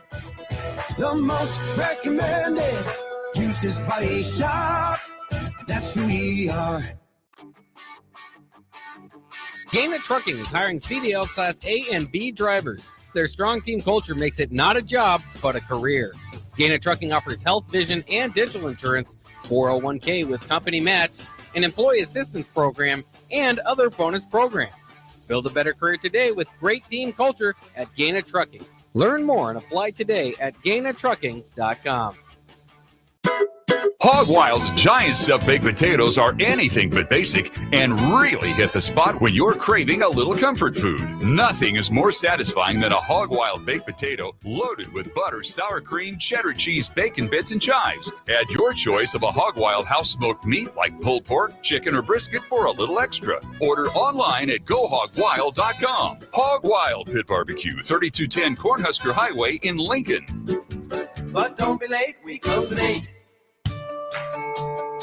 The most recommended Eustace Body Shop. That's who we are. Gaina Trucking is hiring CDL Class A and B drivers. Their strong team culture makes it not a job, but a career. Gaina Trucking offers health, vision, and dental insurance, 401k with company match, an employee assistance program, and other bonus programs. Build a better career today with great team culture at Gaina Trucking. Learn more and apply today at GainaTrucking.com. Hog Wild's giant stuffed baked potatoes are anything but basic and really hit the spot when you're craving a little comfort food. Nothing is more satisfying than a Hog Wild baked potato loaded with butter, sour cream, cheddar cheese, bacon bits, and chives. Add your choice of a Hog Wild house smoked meat like pulled pork, chicken, or brisket for a little extra. Order online at GoHogWild.com. Hog Wild Pit Barbecue, 3210 Cornhusker Highway in Lincoln. But don't be late, we close at 8.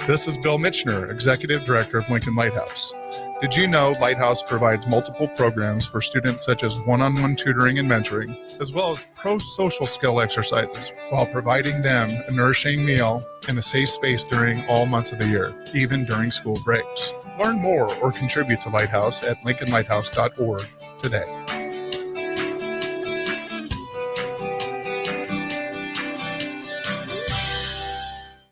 This is Bill Mitchner, Executive Director of Lincoln Lighthouse. Did you know Lighthouse provides multiple programs for students such as one-on-one tutoring and mentoring, as well as pro-social skill exercises, while providing them a nourishing meal and a safe space during all months of the year, even during school breaks? Learn more or contribute to Lighthouse at lincolnlighthouse.org today.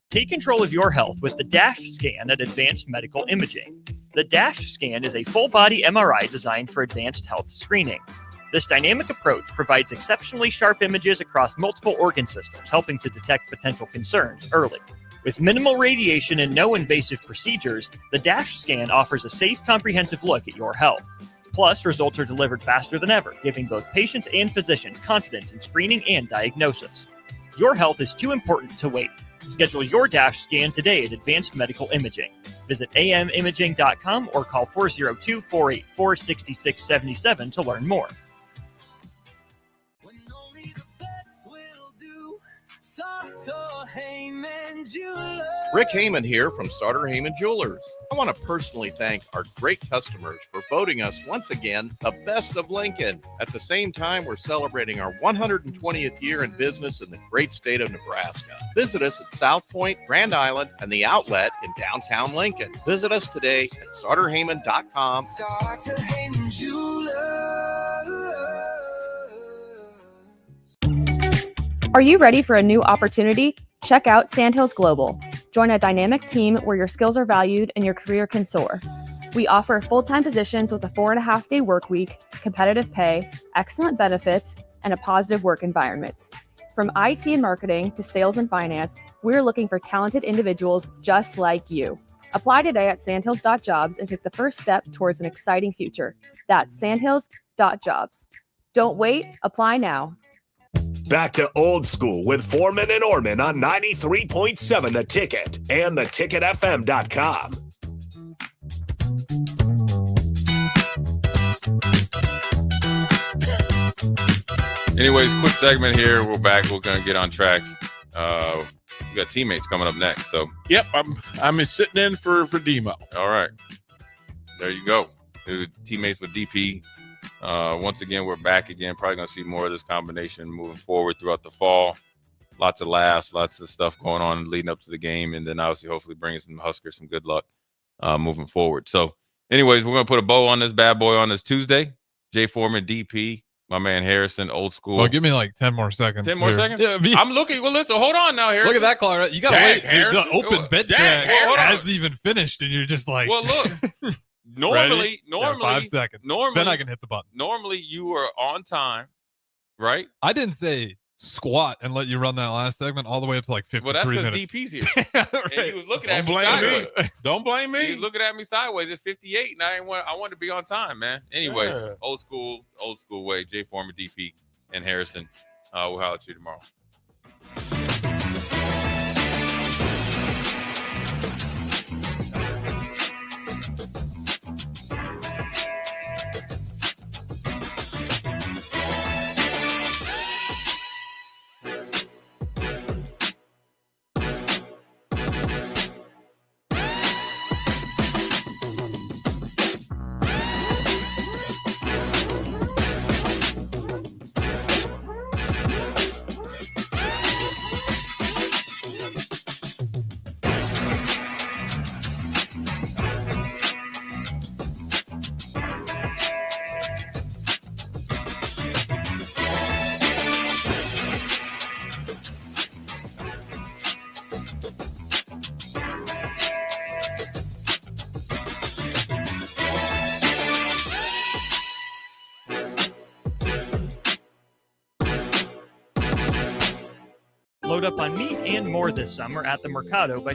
Take control of your health with the DASH scan at Advanced Medical Imaging. The DASH scan is a full-body MRI designed for advanced health screening. This dynamic approach provides exceptionally sharp images across multiple organ systems, helping to detect potential concerns early. With minimal radiation and no invasive procedures, the DASH scan offers a safe, comprehensive look at your health. Plus, results are delivered faster than ever, giving both patients and physicians confidence in screening and diagnosis. Your health is too important to wait. Schedule your DASH scan today at Advanced Medical Imaging. Visit amimaging.com or call 402-484-6677 to learn more. Rick Heyman here from Starter Heyman Jewelers. I want to personally thank our great customers for voting us once again the best of Lincoln. At the same time, we're celebrating our 120th year in business in the great state of Nebraska. Visit us at South Point, Grand Island, and the Outlet in downtown Lincoln. Visit us today at StarterHeyman.com. Starter Heyman Are you ready for a new opportunity? Check out Sandhills Global. Join a dynamic team where your skills are valued and your career can soar. We offer full-time positions with a 4.5-day work week, competitive pay, excellent benefits, and a positive work environment. From IT and marketing to sales and finance, we're looking for talented individuals just like you. Apply today at sandhills.jobs and take the first step towards an exciting future. That's sandhills.jobs. Don't wait, apply now. Back to old school with Foreman and Orman on 93.7 The Ticket and theticketfm.com. Anyways, quick segment here. We're back. We're going to get on track. got teammates coming up next. So yep, I'm sitting in for Demo. All right, there you go. Teammates with DP. Once again, we're back again. Probably going to see more of this combination moving forward throughout the fall. Lots of laughs, lots of stuff going on leading up to the game, and then obviously hopefully bringing some Huskers some good luck moving forward. So anyways, we're going to put a bow on this bad boy on this Tuesday. Jay Foreman, DP, my man Harrison, old school. Well, give me like 10 more seconds. 10 more seconds? Yeah, I'm looking. Well, listen, hold on now, Harrison. Look at that, Clara. You got to wait. Harrison. The open bid track hasn't even finished, and you're just like, well, look. Normally, yeah, 5 seconds. Normally, then I can hit the button. Normally, you are on time, right? I didn't say squat and let you run that last segment all the way up to like 53 Well, that's minutes. DP's here. And he was looking at me blame sideways. me. Don't blame me. He was looking at me sideways at 58, and I wanted to be on time, man. Anyways, Yeah. old school way. Jay Foreman, DP, and Harrison. We'll holler at you tomorrow. Load up on meat and more this summer at the Mercado by